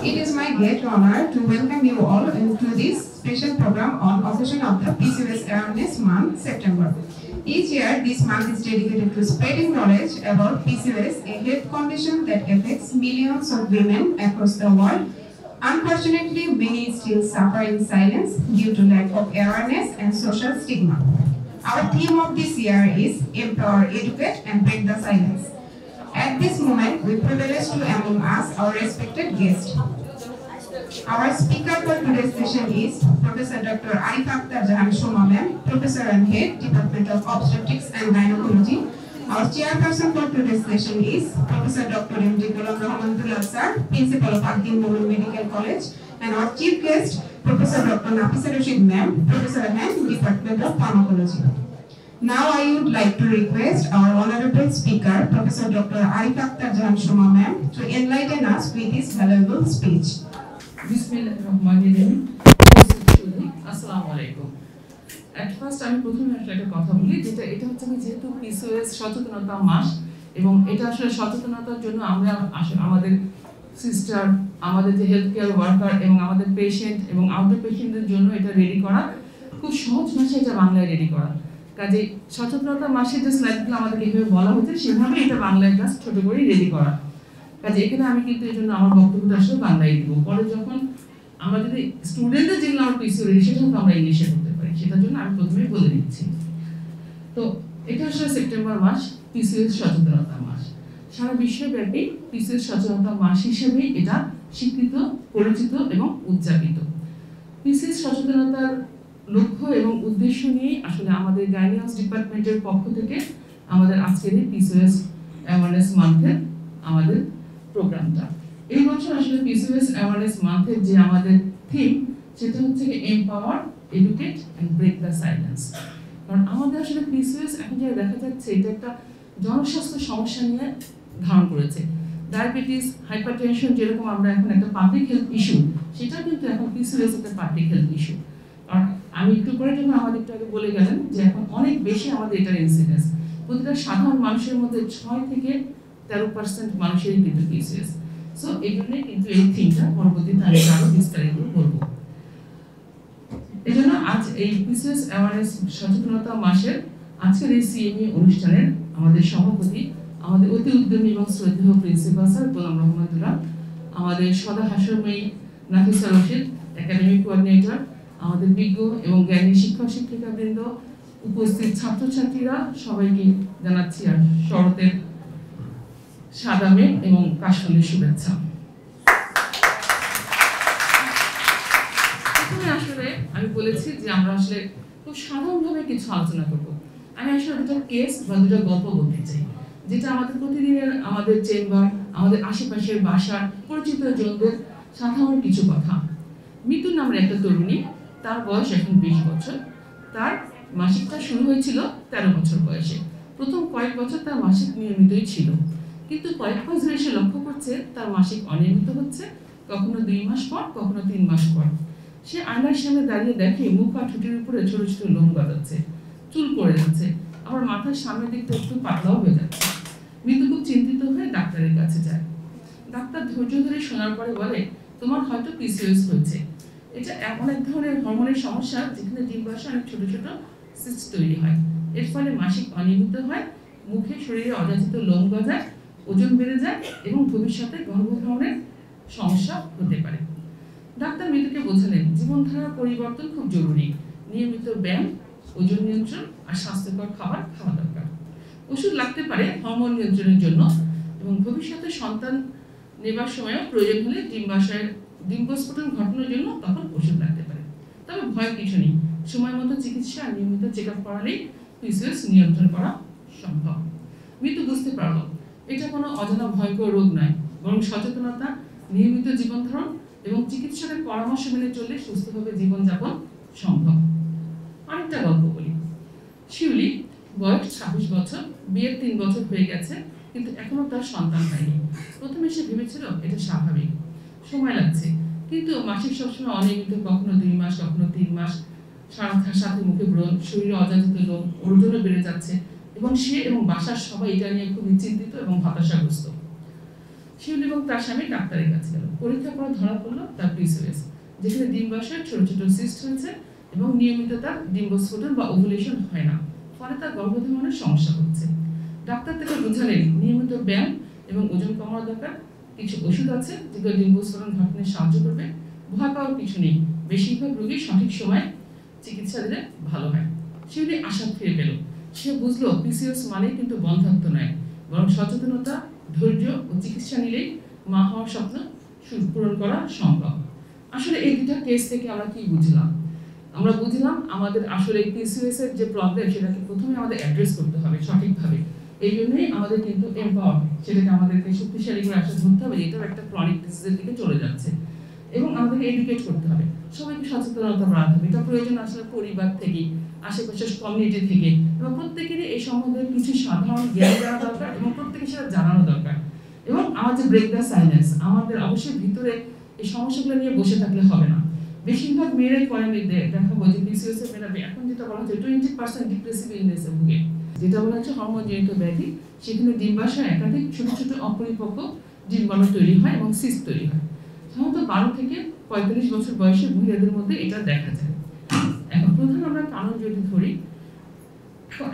It is my great honor to welcome you all into this special program on occasion of the PCOS Awareness Month, September. Each year, this month is dedicated to spreading knowledge about PCOS, a health condition that affects millions of women across the world. Unfortunately, many still suffer in silence due to lack of awareness and social stigma. Our theme of this year is Empower, Educate, and Break the Silence. At this moment, we privilege to among us our respected guest. Our speaker for today's session is Professor Dr. Arif Akhtar Jahan Shoma Ma'am, Professor and Head, Department of Obstetrics and Gynecology. Our chairperson for today's session is Professor Dr. M.D. Ghulam Rahman Dulal Sir, Principal of Ad-Din Momin Medical College, and our chief guest, Professor Dr. Nafisa Rashid Ma'am, Professor and Department of Pharmacology. Now I would like to request our honorable speaker, Professor Dr. Arif Akhtar Jahan Shoma Ma'am, to enlighten us with his valuable speech. Bismillahirrahmanirrahim. Assalamu alaikum. At first আমি প্রথমে একটা কথা বলি যেটা এটা হচ্ছে যেহেতু PCOS সচেতনতা মাস এবং এটা আসলে সচেতনতার জন্য আমরা আমাদের সিস্টার আমাদের যে হেলথ কেয়ার ওয়ার্কার এবং আমাদের পেশেন্ট এবং আউটার পেশেন্টদের জন্য এটা রেডি করা খুব সহজ ভাষায় এটা বাংলায় রেডি করা কাজে সচেতনতা মাসের যে স্লাইডগুলো আমাদেরকে এইভাবে বলা হচ্ছে সেভাবে এটা বাংলায় কাজ ছোট করে রেডি করা কাজে এখানে আমি কিন্তু এই জন্য আমার বক্তব্যটা আসলে বাংলায় দিব পরে যখন আমরা যদি স্টুডেন্টদের যেগুলো আমার PCOS সেটা কিন্তু আমরা ইংলিশে করতে পারি সেটার জন্য আমি প্রথমেই বলে দিচ্ছি তো এটা আসলে সেপ্টেম্বর মাস PCOS সচেতনতা মাস সারা বিশ্বব্যাপী PCOS সচেতনতা মাস হিসেবেই এটা স্বীকৃত পরিচিত এবং উদযাপিত PCOS সচেতনতার লক্ষ্য এবং উদ্দেশ্য নিয়ে আসলে আমাদের গাইনিকোলজি ডিপার্টমেন্টের পক্ষ থেকে আমাদের আজকের এই PCOS অ্যাওয়ারনেস মান্থের আমাদের প্রোগ্রামটা এই বছর আসলে PCOS অ্যাওয়ারনেস মান্থের যে আমাদের থিম সেটা হচ্ছে empower educate and break the silence কারণ আমাদের আসলে PCOS এখন যা দেখা যাচ্ছে এটা একটা জনস্বাস্থ্য সমস্যা নিয়ে ধারণ করেছে ডায়াবেটিস হাইপারটেনশন যেরকম আমরা এখন একটা পাবলিক হেলথ ইস্যু সেটা কিন্তু এখন PCOS একটা পাবলিক হেলথ ইস্যু কারণ আমি একটু পরে যখন আমাদের একটু আগে বলে গেলেন যে এখন অনেক বেশি আমাদের এটার ইনসিডেন্স প্রতিটা সাধারণ মানুষের মধ্যে 6 থেকে 13% মানুষেরই কিন্তু PCOS সো এই জন্য কিন্তু এই থিমটা পরবর্তীতে আমি আরো বিস্তারিত বলবো এজন্য আজ এই PCOS অ্যাওয়ারনেস সচেতনতা মাসের আজকের এই CME অনুষ্ঠানের আমাদের সভাপতি আমাদের অতি উদ্যমী এবং শ্রদ্ধেয় প্রিন্সিপাল স্যার গোলাম রহমাতুল্লাহ আমাদের সদা হাস্যময়ী নাফিসা রশিদ একাডেমিক কোঅর্ডিনেটর আমাদের বিজ্ঞ এবং জ্ঞানী শিক্ষক শিক্ষিকাবৃন্দ উপস্থিত ছাত্রছাত্রীরা সবাইকে জানাচ্ছি আর শরতের সাদামে এবং কাশফুলের শুভেচ্ছা প্রথমে আসলে আমি বলেছি যে আমরা আসলে খুব সাধারণভাবে কিছু আলোচনা করব আমি আসলে দুটো কেস বা দুটো গল্প বলতে চাই যেটা আমাদের প্রতিদিনের আমাদের চেম্বার আমাদের আশেপাশের বাসার পরিচিত জনদের সাধারণ কিছু কথা মিতু নামের একটা তরুণী তার বয়স এখন 20 বছর তার মাসিকটা শুরু হয়েছিল 13 বছর বয়সে প্রথম কয়েক বছর তার মাসিক নিয়মিতই ছিল কিন্তু কয়েক মাস ধরে সে লক্ষ্য করছে তার মাসিক অনিয়মিত হচ্ছে কখনো 2 মাস পর কখনো 3 মাস পর সে আয়নার সামনে দাঁড়িয়ে দেখে মুখ আর ঠোঁটের উপরে ছোট ছোট লোম গজাচ্ছে চুল পড়ে যাচ্ছে আবার মাথার সামনের দিকটা একটু পাতলাও হয়ে যাচ্ছে মিতু খুব চিন্তিত হয়ে ডাক্তারের কাছে যায় ডাক্তার ধৈর্য ধরে শোনার পরে বলে তোমার হয়তো PCOS হয়েছে এটা এমন এক ধরনের হরমোনের সমস্যা যেখানে ডিম্বাশয়ে অনেক ছোট ছোট সিস্ট তৈরি হয় এর ফলে মাসিক অনিয়মিত হয় মুখে শরীরে অযাচিত লোম গজায় ওজন বেড়ে যায় এবং ভবিষ্যতে গর্ভধারণের সমস্যা হতে পারে ডাক্তার মিতুকে বোঝালেন জীবনধারার পরিবর্তন খুব জরুরি নিয়মিত ব্যায়াম ওজন নিয়ন্ত্রণ আর স্বাস্থ্যকর খাবার খাওয়া দরকার ওষুধ লাগতে পারে হরমোন নিয়ন্ত্রণের জন্য এবং ভবিষ্যতে সন্তান নেবার সময়ও প্রয়োজন হলে ডিম্বস্ফোটন ঘটানোর জন্য তখন ওষুধ লাগতে পারে তবে ভয় কিছু নেই সময় মতো চিকিৎসা আর নিয়মিত চেক আপ করালেই PCOS নিয়ন্ত্রণ করা সম্ভব মিতু বুঝতে পারল এটা কোনো অজানা ভয়ঙ্কর রোগ নয় বরং সচেতনতা নিয়মিত জীবনধারণ এবং চিকিৎসকের পরামর্শ মেনে চললে সুস্থভাবে জীবনযাপন সম্ভব আরেকটা গল্প বলি শিউলি বয়স 26 বছর বিয়ের 3 বছর হয়ে গেছে কিন্তু এখনো তার সন্তান হয়নি প্রথমে সে ভেবেছিল এটা স্বাভাবিক সময় লাগছে কিন্তু মাসিক সবসময় অনিয়মিত কখনো 2 মাস কখনো 3 মাস সাথে মুখে ব্রণ শরীরে অযাচিত লোম ওজনও বেড়ে যাচ্ছে এবং সে এবং বাসার সবাই এটা নিয়ে খুব চিন্তিত এবং হতাশাগ্রস্ত শিউলি এবং তার স্বামী ডাক্তারের কাছে গেল। পরীক্ষা করে ধরা পড়লো তার পিসিওএস, যেখানে ডিম্বাশয়ে ছোট ছোট সিস্ট হয়েছে এবং নিয়মিত তার ডিম্বস্ফোটন বা ওভুলেশন হয় না, ফলে তার গর্ভধারণের সমস্যা হচ্ছে। ডাক্তার তাকে বোঝালেন নিয়মিত ব্যায়াম এবং ওজন কমানো দরকার, কিছু ওষুধ আছে যেগুলো ডিম্বস্ফোটন ঘটাতে সাহায্য করবে, ভয় পাওয়ার কিছু নেই, বেশিরভাগ রোগী সঠিক সময় চিকিৎসা দিলে ভালো হয়। শিউলি আশা ফিরে পেল। সে বুঝলো পিসিওএস মানে কিন্তু বন্ধাত্ম নয়, বরং সচেতনতা, ধৈর্য ও চিকিৎসা নিলেই মা হওয়ার স্বপ্ন পূরণ করা সম্ভব। আসলে এই দুটা কেস থেকে আমরা কি বুঝলাম? আমরা বুঝলাম আমাদের আসলে পিসিওএস এর যে প্রবলেম সেটাকে প্রথমে আমাদের অ্যাড্রেস করতে হবে সঠিকভাবে। এই জন্যই আমাদের কিন্তু এম্পাওয়ার, সেটাকে আমাদেরকে শক্তিশালী করে আসলে ধরতে হবে এটাও একটা ক্রনিক ডিজিজের দিকে চলে যাচ্ছে, এবং আমাদেরকে এডুকেট করতে হবে, সবাইকে সচেতনতা বাড়াতে হবে। এটা প্রয়োজন আসলে পরিবার থেকে, আশেপাশের কমিউনিটি থেকে, এবং প্রত্যেকেরই এই সম্বন্ধে কিছু সাধারণ জ্ঞান দেওয়া দরকার এবং প্রত্যেকের সেটা জানানো দরকার। এবং আমাদের ব্রেক দ্য সাইলেন্স, আমাদের অবশ্যই ভিতরে এই সমস্যাগুলো নিয়ে বসে থাকলে হবে না। বেশিরভাগ মেয়েরাই পরে দেখাবো যে পিসিওএস এর মেয়েরা এখন যেটা বলা হচ্ছে 20% ডিপ্রেসিভ ইলনেসে ভুগে, যেটা বলা হচ্ছে হরমোনজনিত ব্যাধি। সেখানে ডিম্বাশয়ে একাধিক ছোট ছোট অপরিপক্ক ডিম্বাণু তৈরি হয় এবং সিস্ট তৈরি হয়। সাধারণত 12 থেকে 45 বছর বয়সী মহিলাদের মধ্যে এটা দেখা যায়। এখন প্রধান আমরা কারণ যদি ধরি,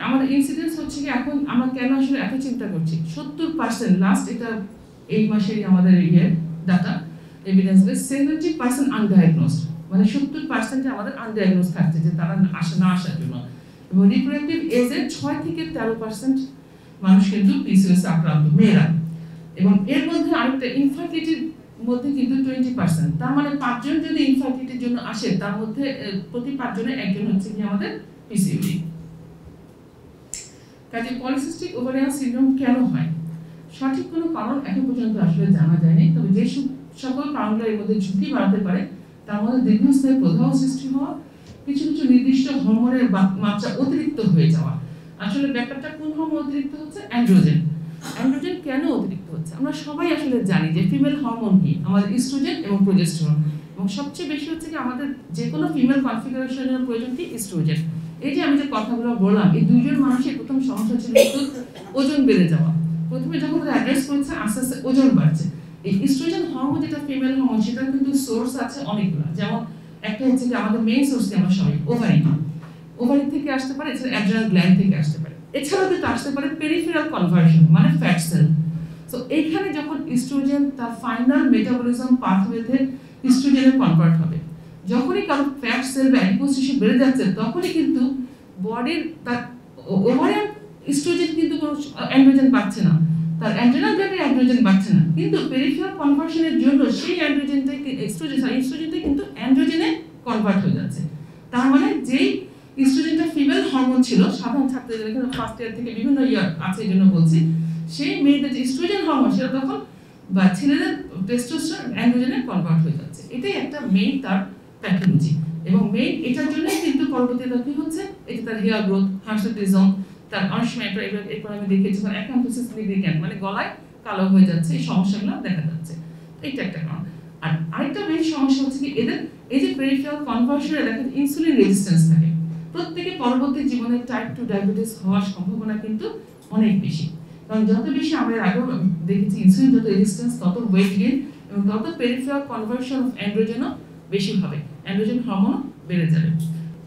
আমাদের ইনসিডেন্স হচ্ছে কি এখন আমরা কেন আসলে এত চিন্তা করছি, 70% লাস্ট এটা এই মাসেরই আমাদের ডাটা এভিডেন্স বেস 70% আনডায়াগনোজড, মানে 70% আমাদের আনডায়াগনোজ থাকছে যে তারা না আসার জন্য। এবং রিপ্রোডাক্টিভ এজে 6 থেকে 13% মানুষ কিন্তু পিসিওএস আক্রান্ত মেয়েরা, এবং এর মধ্যে আরেকটা ইনফার্টিলিটির মধ্যে কিন্তু 20%, তার মানে 5 জন যদি ইনফার্টিলিটির জন্য আসে তার মধ্যে প্রতি 5 জনে একজন হচ্ছে কি আমাদের পিসিওডি। কাজে পলিসিস্টিক ওভারিয়ান সিনড্রোম কেন হয়, সঠিক কোনো কারণ এখন পর্যন্ত আসলে জানা যায়নি। তবে যে সকল কারণগুলো এর মধ্যে ঝুঁকি বাড়াতে পারে তার মধ্যে দীর্ঘস্থায়ী প্রদাহ সৃষ্টি হওয়া, কিছু কিছু নির্দিষ্ট হরমোনের মাত্রা অতিরিক্ত হয়ে যাওয়া। আসলে ব্যাপারটা কোন হরমোন অতিরিক্ত হচ্ছে? অ্যান্ড্রোজেন। অ্যান্ড্রোজেন কেন অতিরিক্ত হচ্ছে? আমরা সবাই আসলে জানি যে ফিমেল হরমোন কি, আমাদের ইস্ট্রোজেন এবং প্রোজেস্টেরন, এবং সবচেয়ে বেশি হচ্ছে কি আমাদের যে কোনো ফিমেল কনফিগারেশনের প্রয়োজন কি ইস্ট্রোজেন। এই যে আমি যে কথাগুলো বললাম, এই দুইজন মানুষের প্রথম সমস্যা ছিল কিন্তু ওজন বেড়ে যাওয়া। প্রথমে যখন তারা অ্যাড্রেস করেছে আস্তে আস্তে ওজন বাড়ছে। এই ইস্ট্রোজেন হরমোন যেটা ফিমেল হরমোন সেটা কিন্তু সোর্স আছে অনেকগুলো, যেমন একটা হচ্ছে যে আমাদের মেইন সোর্স কি আমরা সবাই ওভারি থেকে আসতে পারে, এছাড়া অ্যাড্রিনাল গ্ল্যান্ড থেকে আসতে পারে, এছাড়াও কিন্তু আসতে পারে পেরিফেরাল কনভার্সন মানে ফ্যাট সেল। সো এইখানে যখন ইস্ট্রোজেন তার ফাইনাল মেটাবলিজম পাথওয়েতে ইস্ট্রোজেনে কনভার্ট হবে, যখনই কারো ফ্যাট সেল বা অ্যাডিপোজ টিস্যু বেড়ে যাচ্ছে তখনই কিন্তু বডির তার ওভারিয়ান ইস্ট্রোজেন কিন্তু কোনো অ্যান্ড্রোজেন পাচ্ছে না, তার অ্যাড্রিনাল গ্ল্যান্ডে অ্যান্ড্রোজেন পাচ্ছে না, কিন্তু পেরিফেরাল কনভার্সনের জন্য সেই অ্যান্ড্রোজেনটাই ইস্ট্রোজেনটাই কিন্তু অ্যান্ড্রোজেনে কনভার্ট হয়ে যাচ্ছে। তার মানে যেই ইস্ট্রোজেনটা ফিমেল হরমোন ছিল, সাধারণ ছাত্রদের এখানে ফার্স্ট ইয়ার থেকে বিভিন্ন ইয়ার আছে এই জন্য বলছি, সেই মেয়েদের যে ইস্ট্রোজেন হরমোন সেটা তখন বা ছেলেদের টেস্টোস্টেরন অ্যান্ড্রোজেনে কনভার্ট হয়ে যাচ্ছে। এটাই একটা মেইন তার প্যাথোলজি, এবং মেইন এটার জন্যই কিন্তু পরবর্তীতে কি হচ্ছে, এই যে তার হেয়ার গ্রোথ, হার্সুটিজম, তার অনেক সময় এরপর আমি দেখেছি অ্যাকান্থোসিস নিগ্রিক্যান্ট মানে গলায় কালো হয়ে যাচ্ছে, এই সমস্যাগুলো দেখা যাচ্ছে। এইটা একটা কারণ। আর আরেকটা মেইন সমস্যা হচ্ছে কি এদের এই যে পেরিফেরাল কনভার্সনে দেখা ইনসুলিন রেজিস্ট্যান্স থাকে, প্রত্যেকে পরবর্তী জীবনে টাইপ 2 ডায়াবেটিস হওয়ার সম্ভাবনা কিন্তু অনেক বেশি। কারণ যত বেশি আমরা আগেও দেখেছি ইনসুলিন যত রেজিস্ট্যান্স তত ওয়েট গেইন এবং তত পেরিফেরাল কনভার্সন অফ অ্যান্ড্রোজেনও বেশি হবে, অ্যান্ড্রোজেন হরমোনও বেড়ে যাবে।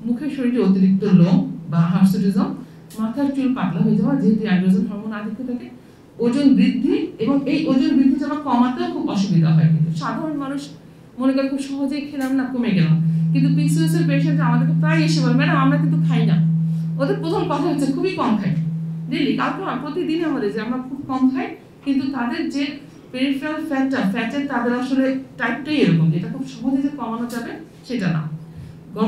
মুখের শরীরে অতিরিক্ত লোম বা হার্সুটিজম, মাথার চুল পাতলা হয়ে যাওয়া যেহেতু অ্যান্ড্রোজেন হরমোন আধিক্য থাকে, ওজন বৃদ্ধি, এবং এই ওজন বৃদ্ধি যাওয়া কমাতেও খুব অসুবিধা হয়। কিন্তু সাধারণ মানুষ মনে করে খুব সহজেই খেলাম না কমে গেলাম, কিন্তু পিসিওএস এর পেশেন্ট আমাদেরকে প্রায় এসে বলে ম্যাডাম আমরা কিন্তু খাই না। ওদের প্রথম কথা হচ্ছে খুবই কম খাই, ডেইলি কালকে প্রতিদিন আমাদের যে আমরা খুব কম খাই, কিন্তু তাদের যে পেরিফেরাল ফ্যাটের তাদের আসলে টাইপটাই এরকম, যেটা খুব সহজে যে কমানো যাবে সেটা না।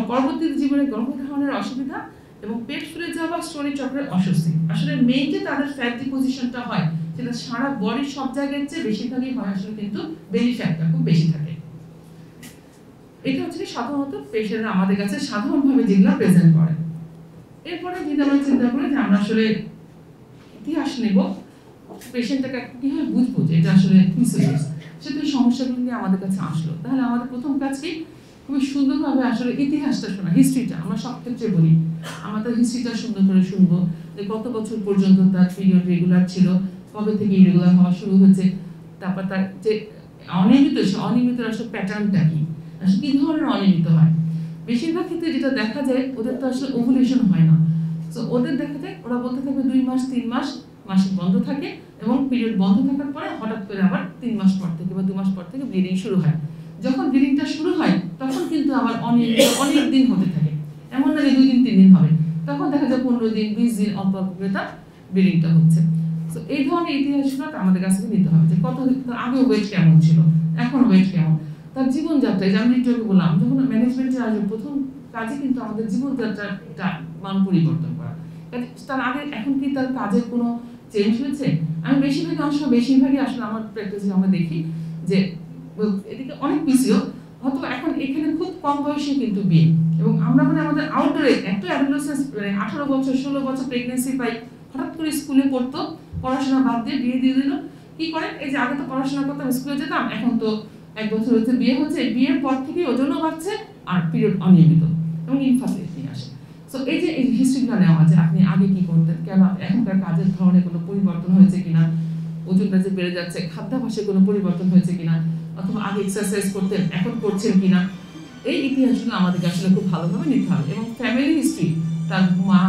পরবর্তী জীবনে গর্ভধারণের অসুবিধা এবং পেট ফুলে যাওয়া, স্টোনি চক্রের অস্বস্তি। আসলে মেইনলি তাদের ফ্যাট ডিপোজিশনটা হয় সেটা সারা বডির সব জায়গায় চেয়ে বেশিরভাগই হয় আসলে কিন্তু বেলি ফ্যাটটা খুব বেশি থাকে। এটা হচ্ছে সাধারণত পেশেন্টরা আমাদের কাছে সাধারণভাবে যেগুলো প্রেজেন্ট করে। এরপরে যদি আমরা চিন্তা করি যে আমরা আসলে ইতিহাস নেব, পেশেন্টটাকে কিভাবে বুঝবো যে এটা আসলে পিসিওএস, সেটা সমস্যাগুলো নিয়ে আমাদের কাছে আসলো, তাহলে আমাদের প্রথম কাজ কি খুবই সুন্দরভাবে আসলে ইতিহাসটা শোনা, হিস্ট্রিটা। আমরা সব ক্ষেত্রে বলি আমাদের হিস্ট্রিটা সুন্দর করে শুনবো, যে কত বছর পর্যন্ত তার পিরিয়ড রেগুলার ছিল, কবে থেকে ইরেগুলার হওয়া শুরু হয়েছে, তারপর তার যে অনিয়মিত, সে অনিয়মিত আসলে প্যাটার্নটা কি, আসলে কি ধরনের অনিয়মিত হয়। বেশিরভাগ ক্ষেত্রে যেটা দেখা যায় ওদের তো আসলে ওভুলেশন হয় না। সো ওদের দেখা যায় ওরা বলতে থাকবে 2 মাস 3 মাস মাসিক বন্ধ থাকে, এবং পিরিয়ড বন্ধ থাকার পরে হঠাৎ করে আবার 3 মাস পর থেকে বা 2 মাস পর থেকে ব্লিডিং শুরু হয়। যখন ব্লিডিংটা শুরু হয় তখন কিন্তু আবার অনেক দিন হতে থাকে, এমন না যে 2 দিন 3 দিন হবে, তখন দেখা যায় 15 দিন 20 দিন অল্প অল্প করে তার ব্লিডিংটা হচ্ছে। তো এই ধরনের ইতিহাসগুলো আমাদের কাছ থেকে নিতে হবে, যে কত আগে ওয়েট কেমন ছিল, এখন ওয়েট কেমন, তার জীবনযাত্রায়। যে আমি একটু বললাম, যখন ম্যানেজমেন্টে আসবে প্রথম কাজে কিন্তু আমাদের জীবনযাত্রাটা মান পরিবর্তন করা। তার আগে এখন কি তার কাজের কোনো চেঞ্জ হয়েছে? আমি বেশিরভাগই আসলে আমার প্র্যাকটিসে আমরা দেখি যে এদিকে অনেক পিসিও হয়তো এখন এখানে খুব কম বয়সে কিন্তু বিয়ে, এবং আমরা আমাদের আউটডোরে একটা অ্যাডোলেসেন্স 18 বছর 16 বছর প্রেগন্যান্সি পাই, হঠাৎ করে স্কুলে পড়তো, পড়াশোনা বাদ দিয়ে বিয়ে দিয়ে দিল। কি করেন, এই যে আগে তো পড়াশোনা করতাম, স্কুলে যেতাম, এখন তো 1 বছর হচ্ছে বিয়ে হচ্ছে, বিয়ের পর থেকে ওজনও বাড়ছে আর পিরিয়ড অনিয়মিত এবং ইনফার্টিলিটি নিয়ে আসে। সো এই যে এই হিস্ট্রিগুলো নেওয়া, যে আপনি আগে কি করতেন, কেন এখনকার কাজের ধরনে কোনো পরিবর্তন হয়েছে কিনা, ওজনটা যে বেড়ে যাচ্ছে, খাদ্যাভ্যাসে কোনো পরিবর্তন হয়েছে কিনা, অথবা আগে এক্সারসাইজ করতেন এখন করছেন কিনা, এই ইতিহাসগুলো আমাদেরকে আসলে খুব ভালোভাবে নিতে হবে। এবং ফ্যামিলি হিস্ট্রি, তার মা,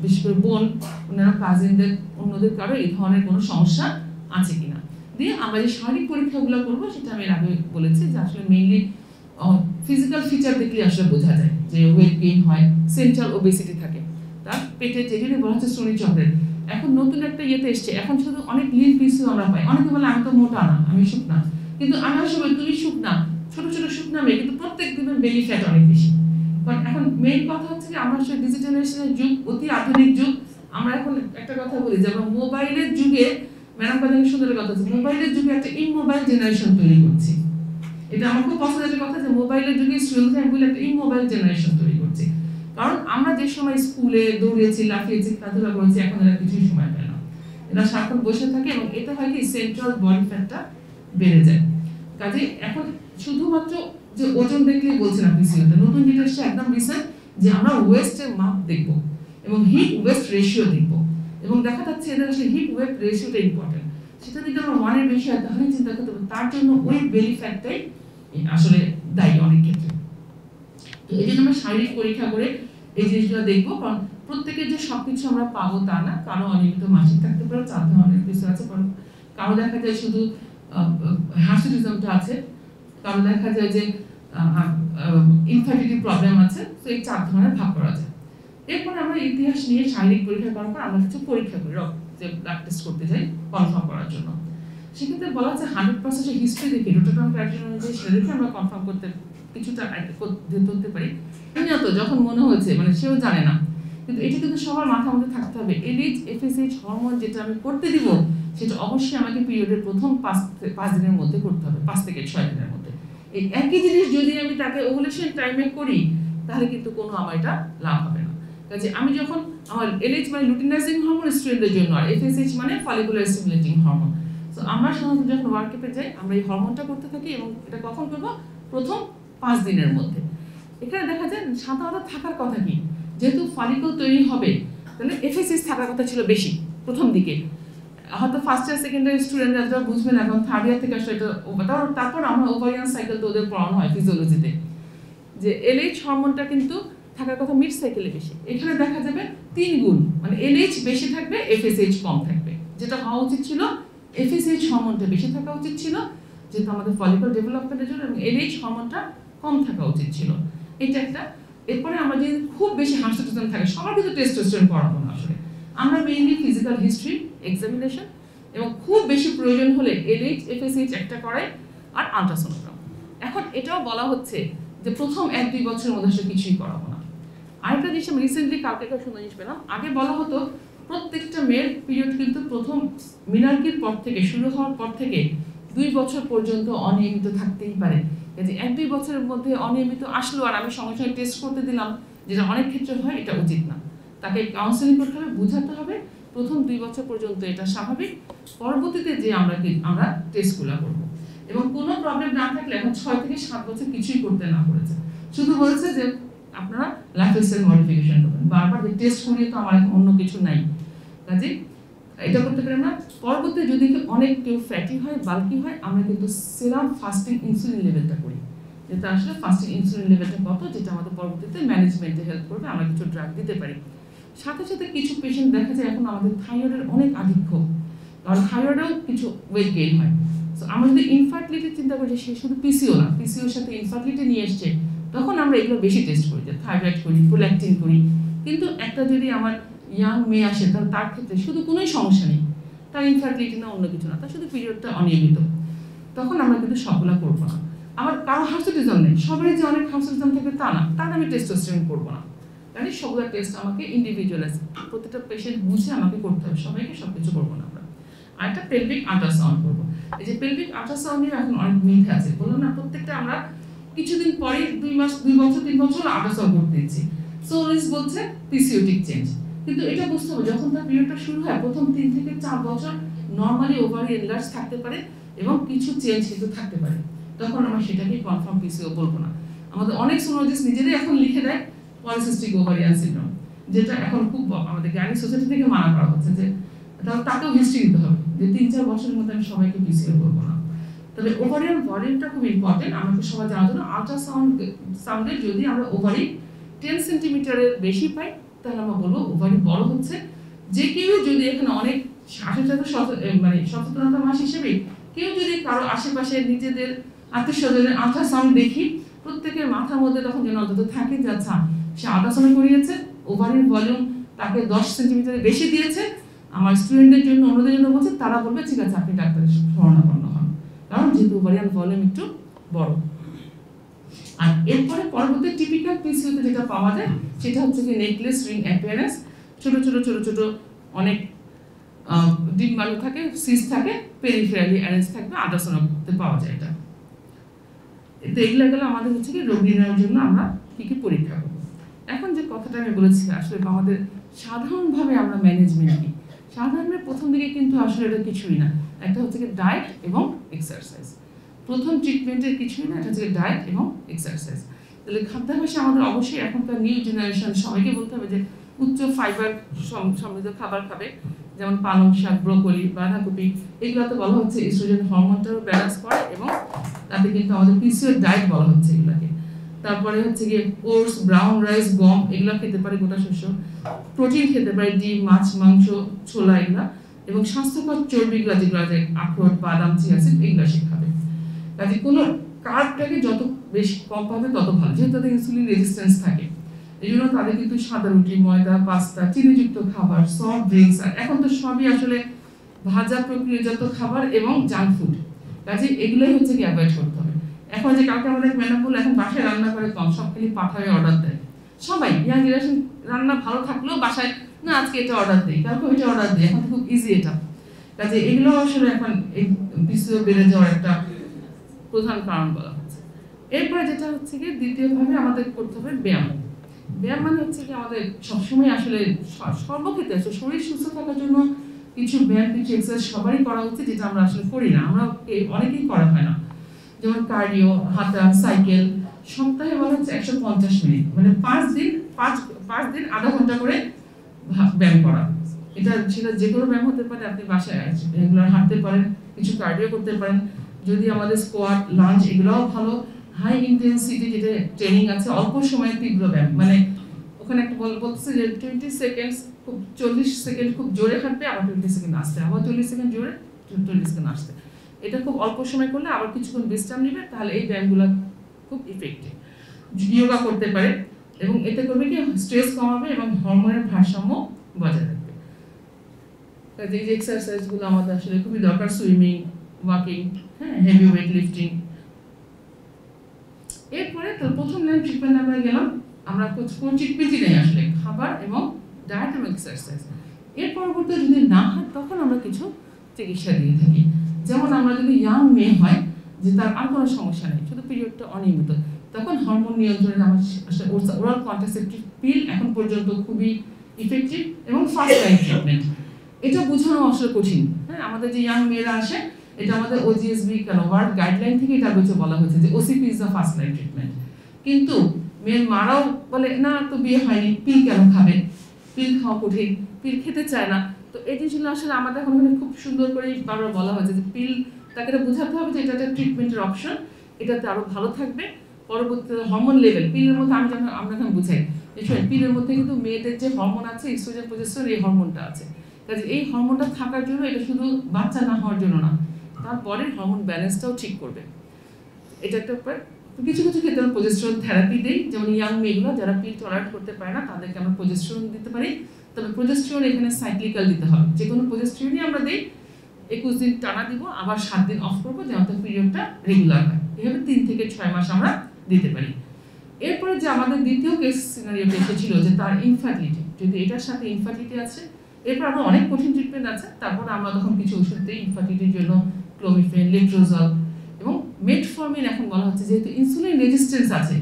বিশেষ করে বোন, ওনারা কাজিনদের, অন্যদের কারো এই ধরনের কোনো সমস্যা আছে কিনা দিয়ে আমরা যে শারীরিক পরীক্ষাগুলো করবো, সেটা আমি আগে বলেছি যে আসলে মেইনলি ফিজিক্যাল ফিচার দেখলে আসলে বোঝা যায় যে ওয়েট গেইন হয়, সেন্ট্রাল ওবেসিটি থাকে, তার পেটে যেগুলি বলা হচ্ছে শ্রোণী চক্রের। এখন নতুন একটা ইয়েতে এসছে, এখন শুধু অনেক লিন পিসও আমরা পাই। অনেকে বলে আমি তো মোটা না, আমি শুকনা, কিন্তু আমার সময় তুমি শুকনা, ছোট ছোট শুকনা মেয়ে, কিন্তু প্রত্যেক দিনের বেলি ফ্যাট অনেক বেশি। কারণ এখন মেইন কথা হচ্ছে যে আমরা আসলে ডিজিটালাইজেশনের যুগ, অতি আধুনিক যুগ। আমরা এখন একটা কথা বলি যে আমরা মোবাইলের যুগে, ম্যাডাম কথা সুন্দর কথা হচ্ছে, মোবাইলের যুগে একটা ইমোবাইল জেনারেশন তৈরি করছি। এটা আমার খুব পছন্দের কথা, যে মোবাইলের যুগে স্টুডেন্ট ফ্যামিলি একটা ইমোবাইল জেনারেশন তৈরি করছে। কারণ আমরা যে সময় স্কুলে দৌড়িয়েছি, লাফিয়েছি, খেলাধুলা করেছি, এখন এরা কিছুই সময় পায় না, এরা সারাক্ষণ বসে থাকে, এবং এটা হয় কি সেন্ট্রাল বডি ফ্যাটটা বেড়ে যায়। কাজে এখন শুধুমাত্র যে ওজন দেখলেই বলছেন আপনি সিওতে, নতুন যেটা এসছে একদম রিসেন্ট, যে আমরা ওয়েস্টের মাপ দেখবো এবং হিপ ওয়েস্ট রেশিও দেখবো, এবং দেখা যাচ্ছে এদের আসলে হিপ ওয়েট রেশিওটা ইম্পর্টেন্ট। সেটা যদি আমরা 1 এর বেশি হয় তাহলে চিন্তা করতে হবে, তার জন্য ওই বেলি ফ্যাটটাই আসলে দায়ী অনেক ক্ষেত্রে। তো এই জন্য আমরা শারীরিক পরীক্ষা করে এই জিনিসগুলো দেখবো। কারণ প্রত্যেকের যে সবকিছু আমরা পাবো তা না, কারো অনিয়মিত মাসিক থাকতে পারে, 4 ধরনের কিছু আছে, কারো দেখা যায় শুধু হার্সিটিজমটা আছে, কারো দেখা যায় যে ইনফার্টিলিটি প্রবলেম আছে। তো এই 4 ধরনের ভাগ করা যায়। এরপর আমরা ইতিহাস নিয়ে শারীরিক পরীক্ষা করার পর আমরা কিছু পরীক্ষা করি, যে ব্লাড টেস্ট করতে যাই কনফার্ম করার জন্য। সেক্ষেত্রে বলা হচ্ছে 100% হিস্ট্রি দেখে, রোটাটন ক্রাইটেরিয়া অনুযায়ী সেটা দেখে আমরা কনফার্ম করতে কিছুটা ধরতে পারি। যখন মনে হয়েছে, মানে সেও জানে না, কিন্তু এটা কিন্তু সবার মাথার মধ্যে থাকতে হবে, এলএইচ এফএসএইচ হরমোন যেটা আমি করতে দিব, সেটা অবশ্যই আমাকে পিরিয়ডের প্রথম 5 দিনের মধ্যে করতে হবে, 5 থেকে 6 দিনের মধ্যে। এই একই জিনিস যদি আমি তাকে ওভুলেশন টাইমে করি, তাহলে কিন্তু কোনো আমার এটা লাভ হবে না। কাজে আমি যখন আমার এলএইচ মানে লুটিনাইজিং হরমোন স্টুডেন্টদের জন্য, আর এফএসএইচ মানে ফলিকুলার স্টিমুলেটিং হরমোন। তো আমরা সাধারণত যখন ওয়ার্কআপে যাই, আমরা এই হরমোনটা করতে থাকি, এবং এটা কখন করবো, প্রথম 5 দিনের মধ্যে। এখানে দেখা যায় সাধারণত থাকার কথা কি, যেহেতু ফলিকল তৈরি হবে, তাহলে এফএসএইচ থাকার কথা ছিল বেশি প্রথম দিকে। হয়তো ফার্স্ট ইয়ার সেকেন্ড ইয়ার স্টুডেন্টরা যারা বুঝবেন, এখন 3rd ইয়ার থেকে আসলে এটা, তারপর আমরা ওভারিয়ান সাইকেল তো ওদের পড়ানো হয় ফিজিওলজিতে, যে এলএইচ হরমোনটা কিন্তু থাকার কথা মিড সাইকেলে বেশি। এখানে দেখা যাবে 3 গুণ, মানে এলএইচ বেশি থাকবে, এফএসএইচ কম থাকবে। যেটা হওয়া উচিত ছিল, এফএসএইচ হরমোনটা বেশি থাকা উচিত ছিল, যেহেতু আমাদের ফলিকল ডেভেলপমেন্টের জন্য, এবং এলএইচ হরমোনটা কম থাকা উচিত ছিল। এটা একটা। এরপরে আমরা যদি খুব বেশি হার্সিটিজম থাকে, সবার কিন্তু টেস্টোস্টেরন করাবো না আসলে, আমরা মেইনলি ফিজিক্যাল হিস্ট্রি, এক্সামিনেশন, এবং খুব বেশি প্রয়োজন হলে এলএইচ এফএসএইচ একটা করাই, আর আলট্রাসোনোগ্রাম। এখন এটাও বলা হচ্ছে যে প্রথম 1-2 বছরের মধ্যে আসলে কিছুই করাবো না। আরেকটা জিনিস আমি রিসেন্টলি কালকে একটা সুন্দর জিনিস পেলাম, আগে বলা হতো প্রত্যেকটা মেয়ের পিরিয়ড কিন্তু প্রথম মিনার্কির পর থেকে, শুরু হওয়ার পর থেকে 2 বছর পর্যন্ত অনিয়মিত থাকতেই পারে। যে 1-2 বছরের মধ্যে অনিয়মিত আসলো আর আমি সঙ্গে সঙ্গে টেস্ট করতে দিলাম, যেটা অনেক ক্ষেত্রে হয়, এটা উচিত না। তাকে কাউন্সেলিং করতে হবে, বোঝাতে হবে প্রথম 2 বছর পর্যন্ত এটা স্বাভাবিক, পরবর্তীতে যে আমরা টেস্টগুলো করবো। এবং কোনো প্রবলেম না থাকলে এখন 6 থেকে 7 বছর কিছুই করতে না করেছে, শুধু বলেছে যে আপনারা লাইফস্টাইল মডিফিকেশন করবেন, বারবার টেস্ট করিয়ে তো আমার এখন অন্য কিছু নাই। কাজে এটা করতে পারি আমরা। পরবর্তী যদি অনেক কেউ ফ্যাটি হয়, বাল্কি হয়, আমরা কিন্তু সেরাম ফাস্টিং ইনসুলিন লেভেলটা করি, যেটা আসলে ফাস্টিং ইনসুলিন লেভেলটা কত, যেটা আমাদের পরবর্তীতে ম্যানেজমেন্টে হেল্প করবে, আমরা কিছু ড্রাগ দিতে পারি। সাথে সাথে কিছু পেশেন্ট দেখা যায় এখন আমাদের থাইরয়েডের অনেক আধিক্য, কারণ থাইরয়েডেও কিছু ওয়েট গেইন হয়। সো আমরা যদি ইনফার্টিলিটি চিন্তা করি, সে শুধু পিসিও না, পিসিওর সাথে ইনফার্টিলিটি নিয়ে এসছে, তখন আমরা এগুলো বেশি টেস্ট করি, যে থাইরয়েড করি, প্রোল্যাকটিন করি। কিন্তু একটা যদি আমার ইয়াং মেয়ে আসে, তাহলে তার ক্ষেত্রে শুধু কোনোই সমস্যা নেই, তার ইনফার্টিলিটি না অন্য কিছু না, তার শুধু পিরিয়ডটা অনিয়মিত, তখন আমরা কিন্তু সবগুলা করবো না। আবার কারো হার্সুটিজম নেই, সবাই যে অনেক হার্সুটিজম থাকবে তা না, তার আমি টেস্টোস্টেরন করবো না। তাহলে সবগুলো টেস্ট আমাকে ইন্ডিভিজুয়ালাইজ, প্রত্যেকটা পেশেন্ট বুঝে আমাকে করতে হবে, সবাইকে সব কিছু করবো না আমরা। আর একটা পেলভিক আল্ট্রাসাউন্ড করবো। এই যে পেলভিক আল্ট্রাসাউন্ডের এখন অনেক মিথ আছে, বললাম না, প্রত্যেকটা আমরা কিছুদিন পরে 2 মাস 2 বছর 3 বছর আল্ট্রাসাউন্ড করতে দিচ্ছি, সো রিস্ক বলছে পিসিওটিক চেঞ্জ। কিন্তু এটা বুঝতে হবে, যখন তার পিরিয়ডটা শুরু হয় প্রথম 3 থেকে 4 বছর নর্মালি ওভারি এনলার্জ থাকতে পারে এবং কিছু চেঞ্জ কিন্তু থাকতে পারে, তখন আমরা সেটাকে কনফার্ম পিসিও বলবো না। আমাদের অনেক সোনোলজিস্ট নিজেরাই এখন লিখে দেয় পলিসিস্টিক ওভারিয়ান সিনড্রোম, যেটা এখন খুব আমাদের জ্ঞানী সোসাইটি থেকে মানা করা হচ্ছে, যে তাকেও হিস্ট্রি দিতে হবে, যে 3-4 বছরের মধ্যে আমি সবাইকে পিসিও বলবো না। তবে ওভারিয়ান ভলিউমটা খুব ইম্পর্টেন্ট, আমাকে সবাই জানার জন্য। আল্ট্রাসাউন্ডে যদি আমরা ওভারি 10 সেন্টিমিটারের বেশি পাই, তাহলে আমরা বলবো ওভারি বড় হচ্ছে। যে কেউ যদি এখানে অনেক মানে সচেতনতা মাস হিসেবে কেউ যদি কারো আশেপাশে নিজেদের আত্মীয় স্বজনের আল্ট্রাসাউন্ড দেখি, প্রত্যেকের মাথার মধ্যে তখন যেন অন্তত থাকে যে আচ্ছা সে আল্ট্রাসাউন্ড করিয়েছে, ওভারির ভলিউম তাকে 10 সেন্টিমিটারের বেশি দিয়েছে, আমার স্টুডেন্টদের জন্য অন্যদের জন্য বলছে, তারা বলবে ঠিক আছে আপনি ডাক্তারের শরণাপন্ন হন, কারণ যেহেতু ওভারিয়ান ভলিউম একটু বড়। আর এরপরে পরবর্তী টিপিক্যাল পিসিওতে যেটা পাওয়া যায় সেটা হচ্ছে কি নেকলেস রিং অ্যাপিয়ারেন্স, ছোট ছোট ছোট ছোট অনেক ডিম্বাণু থাকে, সিস থাকে, পেরিফেরালি অ্যারেঞ্জ থাকবে, আল্ট্রাসাউন্ডে পাওয়া যায় এটা। তো এগুলো গেলে আমাদের হচ্ছে কি রোগ নির্ণয়ের জন্য আমরা কি কি পরীক্ষা করবো। এখন যে কথাটা আমি বলেছি, আসলে আমাদের সাধারণভাবে আমরা ম্যানেজমেন্ট কি, সাধারণভাবে প্রথম দিকে কিন্তু আসলে এটা কিছুই না, একটা হচ্ছে কি ডায়েট এবং এক্সারসাইজ। প্রথম ট্রিটমেন্টের কিছুই না, এটা হচ্ছে ডায়েট এবং এক্সারসাইজ। তাহলে খাদ্যাভ্যাসে আমাদের অবশ্যই এখনকার নিউ জেনারেশন সবাইকে বলতে হবে যে উচ্চ ফাইবার সমৃদ্ধ খাবার খাবে, যেমন পালং শাক, ব্রোকলি, বাঁধাকপি, এগুলোতে বলা হচ্ছে ইস্ট্রোজেন হরমোনটাও ব্যালেন্স করে এবং তাতে কিন্তু আমাদের পিসিও ডায়েট বলা হচ্ছে এগুলোকে। তারপরে হচ্ছে গিয়ে ওটস, ব্রাউন রাইস, গম এগুলো খেতে পারে, গোটা শস্য। প্রোটিন খেতে পারে, ডিম, মাছ, মাংস, ছোলা এগুলা, এবং স্বাস্থ্যকর চর্বিগুলো যেগুলো আছে আখরোট, বাদাম, চিয়া সিড এগুলো সে খাবে। কাজে কোনো কার্বটাকে যত বেশি কম পাবে তত ভালো, যেহেতু তাদের ইনসুলিন রেজিস্ট্যান্স থাকে। এই জন্য তাদের কিন্তু সাদা রুটি, ময়দা, পাস্তা, চিনিযুক্ত খাবার, সফট ড্রিঙ্কস, আর এখন তো সবই আসলে ভাজা প্রক্রিয়াজাত খাবার এবং জাঙ্ক ফুড, কাজে এগুলোই হচ্ছে কি অ্যাভয়েড করতে হবে। এখন যে কালকে আমাদের ম্যাডাম বললো এখন বাসায় রান্না করে কম, সব খালি পাঠায় অর্ডার দেয় সবাই। ইয়াং জেনারেশন রান্না ভালো থাকলেও বাসায় না আজকে এটা অর্ডার দিই, কালকে ওইটা অর্ডার দিই, এখন খুব ইজি এটা। কাজে এগুলো আসলে এখন এই পিসিও বেড়ে যাওয়ার একটা প্রধান কারণ বলা হচ্ছে। এরপরে যেটা হচ্ছে কি দ্বিতীয়ভাবে আমাদের করতে হবে ব্যায়াম। ব্যায়াম মানে হচ্ছে কি আমাদের সবসময় আসলে সর্বক্ষেত্রে আসলে শরীর সুস্থ থাকার জন্য কিছু ব্যায়াম, কিছু এক্সারসাইজ সবারই করা উচিত, যেটা আমরা আসলে করি না, আমরা অনেকেই করা হয় না। যেমন কার্ডিও, হাঁটা, সাইকেল, সপ্তাহে বলা হচ্ছে 150 মিনিট, মানে 5 দিন আধা ঘন্টা করে ব্যায়াম করা। এটা সেটা যে কোনো ব্যায়াম হতে পারে, আপনি বাসায় রেগুলার হাঁটতে পারেন, কিছু কার্ডিও করতে পারেন। যদি আমাদের স্কোয়াট, লাঞ্চ এগুলোও ভালো। হাই ইন্টেন্সিটি যেটা ট্রেনিং আছে, অল্প সময়ে তীব্র ব্যায়াম, মানে ওখানে একটা বলছে যে 20 সেকেন্ড খুব 40 সেকেন্ড খুব জোরে হাঁটবে, আবার 20 সেকেন্ড আসতে, আবার 40 সেকেন্ড জোরে, 20 সেকেন্ড আসতে। এটা খুব অল্প সময় করলে আবার কিছুক্ষণ বিশ্রাম নেবে, তাহলে এই ব্যায়ামগুলো খুব ইফেক্টিভ। যোগা করতে পারে এবং এতে করবে কি স্ট্রেস কমাবে এবং হরমোনের ভারসাম্য বজায় রাখবে। এই যে এক্সারসাইজগুলো আমাদের আসলে খুবই দরকার, সুইমিং, ওয়াকিং, হ্যাঁ, হেভি ওয়েট লিফটিং। এরপরে তো প্রথম লাইন ট্রিটমেন্ট আমরা গেলাম, আমরা কোন ট্রিটমেন্টই নেই আসলে, খাবার এবং ডায়েট এবং এক্সারসাইজ। এর পরবর্তী যদি না হয় তখন আমরা কিছু চিকিৎসা দিয়ে থাকি। যেমন আমরা যদি ইয়াং মেয়ে হয় যে তার আর কোনো সমস্যা নেই, শুধু পিরিয়ডটা অনিয়মিত, তখন হরমোন নিয়ন্ত্রণে আমার আসলে ওরাল কন্ট্রাসেপটিভ পিল এখন পর্যন্ত খুবই ইফেক্টিভ এবং ফার্স্ট লাইন ট্রিটমেন্ট। এটা বোঝানো আসলে কঠিন, হ্যাঁ, আমাদের যে ইয়াং মেয়েরা আসে, এটা আমাদের ওজিএসবি কেন ওয়ার্ল্ড গাইডলাইন থেকে এটা হচ্ছে বলা হয়েছে যে OCP is the first line treatment. কিন্তু মেয়ের মারাও বলে না তো বিয়ে হয়নি, পিল কেন খাবে, পিল খাওয়া কঠিন, পিল খেতে চায় না, তো তো এই জিনিসগুলো আসলে আমাদের এখন খুব সুন্দর করে বারবার বলা হয়েছে যে পিল তাকে বোঝাতে হবে যে এটা একটা ট্রিটমেন্টের অপশন, এটাতে আরো ভালো থাকবে। পরবর্তীতে হরমোন লেভেল পিলের মধ্যে আমরা এখন বুঝাই পিলের মধ্যে কিন্তু মেয়েদের যে হরমোন আছে ইস্ট্রোজেন প্রজেস্টেরন, এই হরমোনটা আছে। কাজে এই হরমোনটা থাকার জন্য এটা শুধু বাচ্চা না হওয়ার জন্য না, তারপরে হরমোন ব্যালেন্সটাও ঠিক করবে। এটা একটা ব্যাপার। কিছু কিছু ক্ষেত্রে আমরা প্রজেস্টেরন থেরাপি দিই, যেমন ইয়াং মেয়েগুলো যারা পিল টলারেট করতে পারে না তাদেরকে আমরা প্রজেস্টেরন দিতে পারি। তবে প্রজেস্টেরন এখানে সাইক্লিক্যাল দিতে হবে, যে কোনো প্রজেস্টেরনই আমরা দিই 21 দিন টানা দিব, আবার 7 দিন অফ করবো, যেন তার পিরিয়ডটা রেগুলার হয়। এভাবে 3 থেকে 6 মাস আমরা দিতে পারি। এরপরে যে আমাদের দ্বিতীয় কেস সিনারিওটা এসেছিল যে তার ইনফার্টিলিটি, যদি এটার সাথে ইনফার্টিলিটি আছে, এরপর আরো অনেক কঠিন ট্রিটমেন্ট আছে। তারপর আমরা তখন কিছু ওষুধ দিই ইনফার্টিলিটির জন্য, ক্লোমিফেন, লেট্রোজল এবং মেটফর্মিন। এখন বলা হচ্ছে যেহেতু ইনসুলিন রেজিস্ট্যান্স আছে,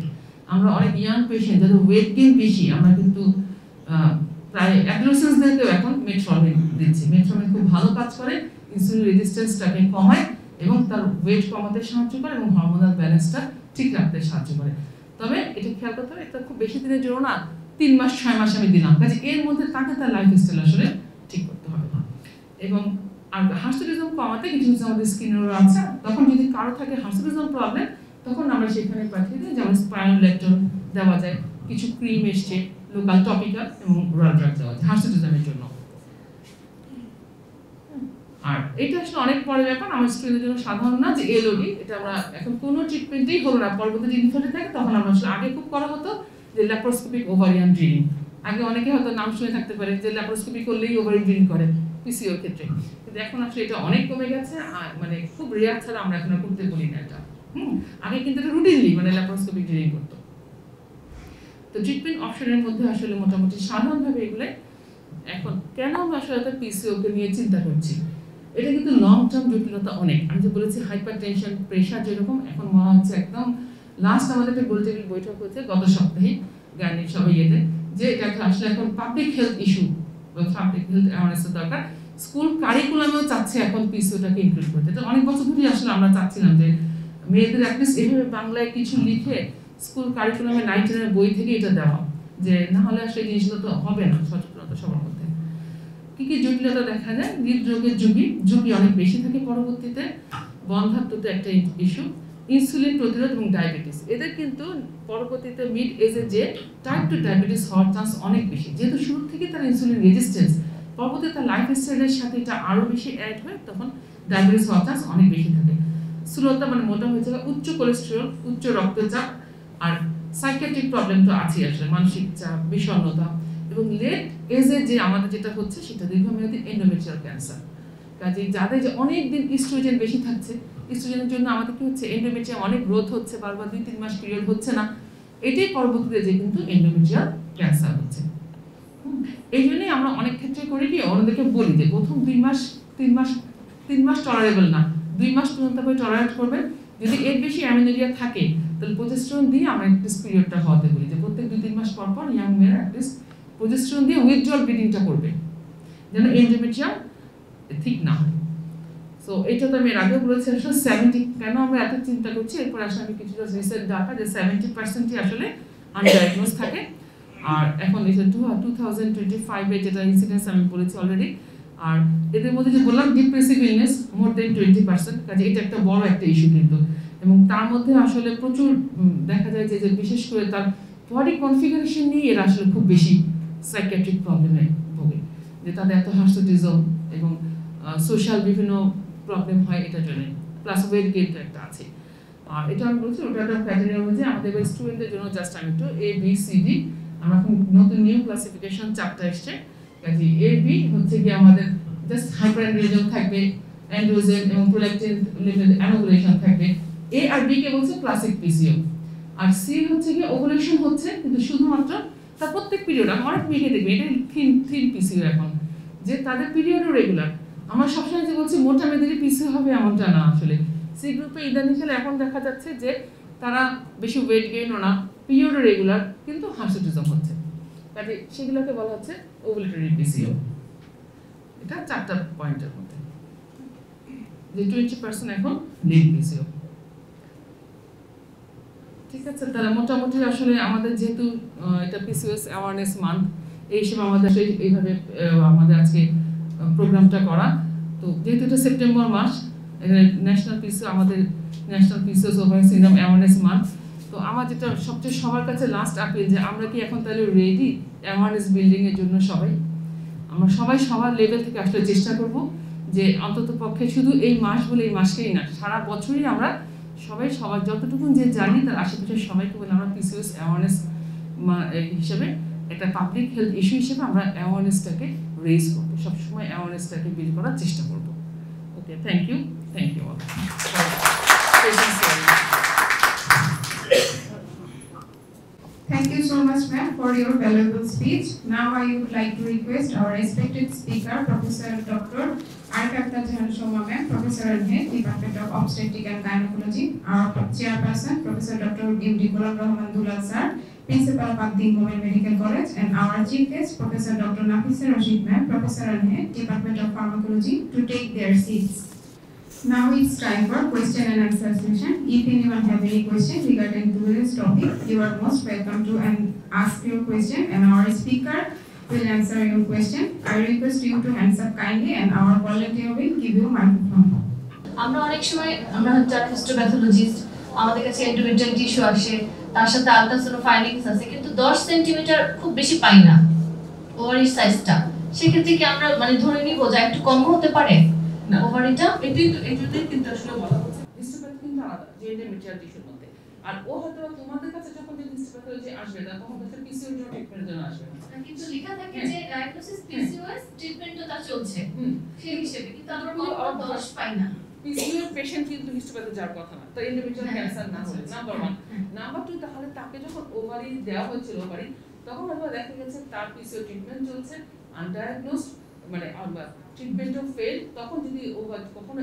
আমরা অনেক ইয়াং পেশেন্ট যাদের ওয়েট গেইন বেশি, আমরা কিন্তু প্রায় অ্যাডোলেসেন্সদেরকেও এখন মেটফর্মিন দিচ্ছি। মেটফর্মিন খুব ভালো কাজ করে, ইনসুলিন রেজিস্ট্যান্সটাকে কমায় এবং তার ওয়েট কমাতে সাহায্য করে এবং হরমোনাল ব্যালেন্সটা ঠিক রাখতে সাহায্য করে। তবে এটা খেয়াল করতে হবে, এটা খুব বেশি দিনের জন্য না, 3 মাস 6 মাস আমি দিলাম, কাজে এর মধ্যে তাকে তার লাইফস্টাইল আসলে ঠিক করতে হবে। এবং আর হার্সুটিজম কমাতে কিছু কিছু আমাদের স্কিনের আছে, তখন যদি কারো থাকে হার্সুটিজম প্রবলেম, তখন আমরা সেখানে পাঠিয়ে দিই, যেমন স্পাইনোলেক্টর দেওয়া যায়, কিছু ক্রিম এসছে লোকাল টপিক্যাল এবং ওরাল ড্রাগ দেওয়া যায় হার্সুটিজমের জন্য। আর এটা আসলে অনেক বড় ব্যাপার, আমার স্টুডেন্টদের জন্য সাধারণ না যে এলওডি, এটা আমরা এখন কোনো ট্রিটমেন্টেই হলো না। পরবর্তী যে ইনফার্টিলিটি থাকে তখন আমরা আসলে আগে খুব করা হতো যে ল্যাপারোস্কোপিক ওভারিয়ান ড্রিলিং। আগে অনেকে হয়তো নাম শুনে থাকতে পারে যে ল্যাপারোস্কোপি করলেই ওভারি ড্রিলিং করে পিসিওর ক্ষেত্রে, কিন্তু এখন আসলে এটা অনেক কমে গেছে। মানে খুব রেয়ার ছাড়া আমরা এখন করতে বলি না এটা। আগে কিন্তু এটা রুটিনলি মানে ল্যাপারোস্কোপিক ড্রিলিং করতো। তো ট্রিটমেন্ট অপশনের মধ্যে আসলে মোটামুটি সাধারণভাবে এগুলো। এখন কেন আমরা আসলে পিসিওকে নিয়ে চিন্তা করছি, এটা কিন্তু লং টার্ম জটিলতা অনেক। আমি যে বলেছি হাইপার টেনশন, প্রেশার যেরকম, এখন মনে হচ্ছে একদম লাস্ট আমাদের একটা গোল টেবিল বৈঠক হচ্ছে গত সপ্তাহে গানের সবাই ইয়েতে, যে এটা আসলে এখন পাবলিক হেলথ ইস্যু বা পাবলিক হেলথ অ্যাওয়ারনেসের দরকার। স্কুল কারিকুলামেও চাচ্ছে এখন পিসিওটাকে ইনক্লুড করতে। এটা অনেক বছর ধরেই আসলে আমরা চাচ্ছিলাম যে মেয়েদের অ্যাটলিস্ট এভাবে বাংলায় কিছু লিখে স্কুল কারিকুলামে 9-10 বই থেকে এটা দেওয়া, যে না হলে আসলে এই জিনিসগুলো তো হবে না সচেতনতা সবার মধ্যে। কি কি জটিলতা দেখা যায়, হৃদরোগের ঝুঁকি অনেক বেশি থাকে পরবর্তীতে, বন্ধ্যাত্ব তো একটা ইস্যু, ইনসুলিন প্রতিরোধ এবং ডায়াবেটিস, এদের কিন্তু পরবর্তীতে মিড এজে যে টাইপ 2 ডায়াবেটিস হওয়ার চান্স অনেক বেশি, যেহেতু শুরু থেকে তার ইনসুলিন রেজিস্ট্যান্স, পরবর্তীতে তার লাইফস্টাইলের সাথে এটা আরো বেশি অ্যাড হয়, তখন ডায়াবেটিস হওয়ার চান্স অনেক বেশি থাকে। স্থূলতা মানে মোটা হয়ে যাওয়া, উচ্চ কোলেস্টেরল, উচ্চ রক্তচাপ, আর সাইকিয়াট্রিক প্রবলেম তো আছেই আসলে, মানসিক চাপ, বিষণ্ণতা, এবং লেট এজে যে আমাদের যেটা হচ্ছে সেটা দীর্ঘমেয়াদী এন্ডোমেট্রিয়াল ক্যান্সার। কাজে যাদের যে অনেক দিন ইস্ট্রোজেন বেশি থাকছে, ইস্ট্রোজেনের জন্য আমাদের কি হচ্ছে, এন্ডোমেট্রিয়াম অনেক গ্রোথ হচ্ছে, বারবার 2-3 মাস পিরিয়ড হচ্ছে না, এটাই পরবর্তীতে যে কিন্তু এন্ডোমেট্রিয়াল ক্যান্সার হচ্ছে। এই জন্যই আমরা অনেক ক্ষেত্রে করি কি, অন্যদেরকে বলি যে প্রথম 3 মাস টলারেবল না, 2 মাস পর্যন্ত আপনি টলারেট করবেন। যদি এর বেশি অ্যামিনোরিয়া থাকে তাহলে প্রজেস্টেরন দিয়ে আমরা অ্যাটলিস্ট পিরিয়ডটা হওয়াতে বলি, যে প্রত্যেক 2-3 মাস পর পর ইয়াং মেয়েরা অ্যাটলিস্ট প্রজেস্টেরন দিয়ে উইথড্রল ব্লিডিংটা করবে, যেন এন্ডোমেট্রিয়াম ঠিক না হয়। সো এটা তো আমি এর আগেও বলেছি, আসলে 70 কেন আমরা এত চিন্তা করছি, এরপর আসলে আমি কিছুটা রিসার্চ ডাটা যে 70%ই আসলে আনডায়াগনোজ থাকে। আর এখন এই যে 2025 এ যেটা ইনসিডেন্স আমি বলেছি অলরেডি, আর এদের মধ্যে যে বললাম ডিপ্রেসিভ ইলনেস মোর দেন 20%, কাজে এটা একটা বড় একটা ইস্যু কিন্তু। এবং তার মধ্যে আসলে প্রচুর দেখা যায় যে বিশেষ করে তার বডি কনফিগারেশন নিয়ে এরা আসলে খুব বেশি সাইকিয়াট্রিক প্রবলেমে ভোগে, যে তাদের এত হার্সুটিজম এবং সোশ্যাল বিভিন্ন প্রবলেম হয় এটার জন্য, প্লাস ওয়েট গেইন একটা আছে। আর এটা আমি বলছি ওটা একটা ক্রাইটেরিয়া অনুযায়ী আমাদের স্টুডেন্টদের জন্য জাস্ট আমি একটু ABCD, আমরা এখন নতুন নিউ ক্লাসিফিকেশন চারটা এসছে। কাজে AB হচ্ছে কি আমাদের জাস্ট হাইপারএন্ড্রোজেন থাকবে, অ্যান্ড্রোজেন এবং প্রোল্যাকটিন লেভেল অ্যানোভুলেশন থাকবে। A আর B কে বলছে ক্লাসিক পিসিও। আর C হচ্ছে কি ওভুলেশন হচ্ছে কিন্তু শুধুমাত্র তার প্রত্যেক পিরিয়ড, অনেক মেয়েকে দেখবে এটা থিন পিসিও এখন, যে তাদের পিরিয়ডও রেগুলার। আমার সবসময় যে বলছি মোটা মেয়েদেরই পিসিও হবে এমনটা না, আসলে সি গ্রুপে ইদানিকালে এখন দেখা যাচ্ছে যে তারা বেশি ওয়েট গেইনও না, পিরিয়ডও রেগুলার, কিন্তু হার্সুটিজম হচ্ছে, কাজে সেগুলোকে বলা হচ্ছে ওভুলেটরি পিসিও। এটা 4টা পয়েন্টের মধ্যে, যে 20% এখন লিড পিসিও। ঠিক আছে, তাহলে মোটামুটি আসলে আমাদের যেহেতু এটা পিসিওএস অ্যাওয়ারনেস মান্থ, এই হিসেবে আমাদের এইভাবে আমাদের আজকে প্রোগ্রামটা করা। তো যেহেতু এটা সেপ্টেম্বর মাস, ন্যাশনাল পিসিও, আমাদের national PCOS ovarian syndrome awareness month. তো আমার যেটা সবচেয়ে সবার কাছে লাস্ট আপিল যে আমরা কি এখন তাহলে রেডি অ্যাওয়ারনেস বিল্ডিংয়ের জন্য সবাই? আমরা সবাই সবার লেভেল থেকে আসলে চেষ্টা করব যে অন্তত পক্ষে শুধু এই মাস বলে এই মাসকেই না, সারা বছরই আমরা সবাই সবার যতটুকু যে জানি তার আশেপাশে সবাইকে বলে আমরা পিসিওএস অ্যাওয়ারনেস হিসেবে একটা পাবলিক হেলথ ইস্যু হিসেবে আমরা অ্যাওয়ারনেসটাকে রেজ করবো, সবসময় অ্যাওয়ারনেসটাকে বিল্ড করার চেষ্টা করবো। Okay, thank you all. Thank you so much, ma'am, for your valuable speech. Now I would like to request our respected speaker, Professor Dr. Arkatta Jahan Shoma, ma'am, Professor and Head, Department of Obstetrics and Gynecology, our Chairperson, Professor Dr. M.D. Ghulam Rahman Dulal Sir, Principal of Akdim Women Medical College, and our Chief Guest, Professor Dr. Nafisa Rashid, ma'am, Professor and Head, Department of Pharmacology, to take their seats. Now it's time for question and answer session. If anyone have any question regarding to this topic, you are most welcome to ask your question, and our speaker will answer your question. I request you to hands up kindly, and our volunteer will give you microphone. আমরা অনেক সময় আমরা যারা হিস্টোপ্যাথোলজিস্ট, আমাদের কাছে endometrial tissue আসে, তার সাথে আলট্রাসাউন্ড ফাইন্ডিংস আছে, কিন্তু 10 সেন্টিমিটার খুব বেশি পাই না ওভারি সাইজটা। সেক্ষেত্রে কি আমরা মানে ধরে নিব যে একটু কম হতে পারে না ওভারিটা? এটাই কিন্তু আসলে বলা হচ্ছে হিস্টোপ্যাথি কিন্তু আলাদা যে এন্ডোমেট্রিয়াল টিস্যুর মধ্যে, আর ও হয়তো তোমাদের কাছে যখন যে হিস্টোপ্যাথোলজি আসবে না তখন হচ্ছে পিসিওএস ট্রিটমেন্টের জন্য আসবে না, কিন্তু লেখা থাকে যে ডায়াগনোসিস পিসিওএস ট্রিটমেন্টও তা চলছে সেই হিসেবে, কিন্তু আমরা কখনো 10 পাই না। পিসিওএস পেশেন্ট কিন্তু হিস্টোপ্যাথি যাওয়ার কথা না, তো এন্ডোমেট্রিয়াল ক্যান্সার না হলে নাম্বার 1। নাম্বার 2, তাহলে তাকে যখন ওভারি দেওয়া হয়েছিল ওভারি, তখন হয়তো দেখা গেছে তার পিসিও ট্রিটমেন্ট চলছে, আনডায়াগনোসড মানে ট্রিটমেন্টও ফেল, তখন যদি কখনো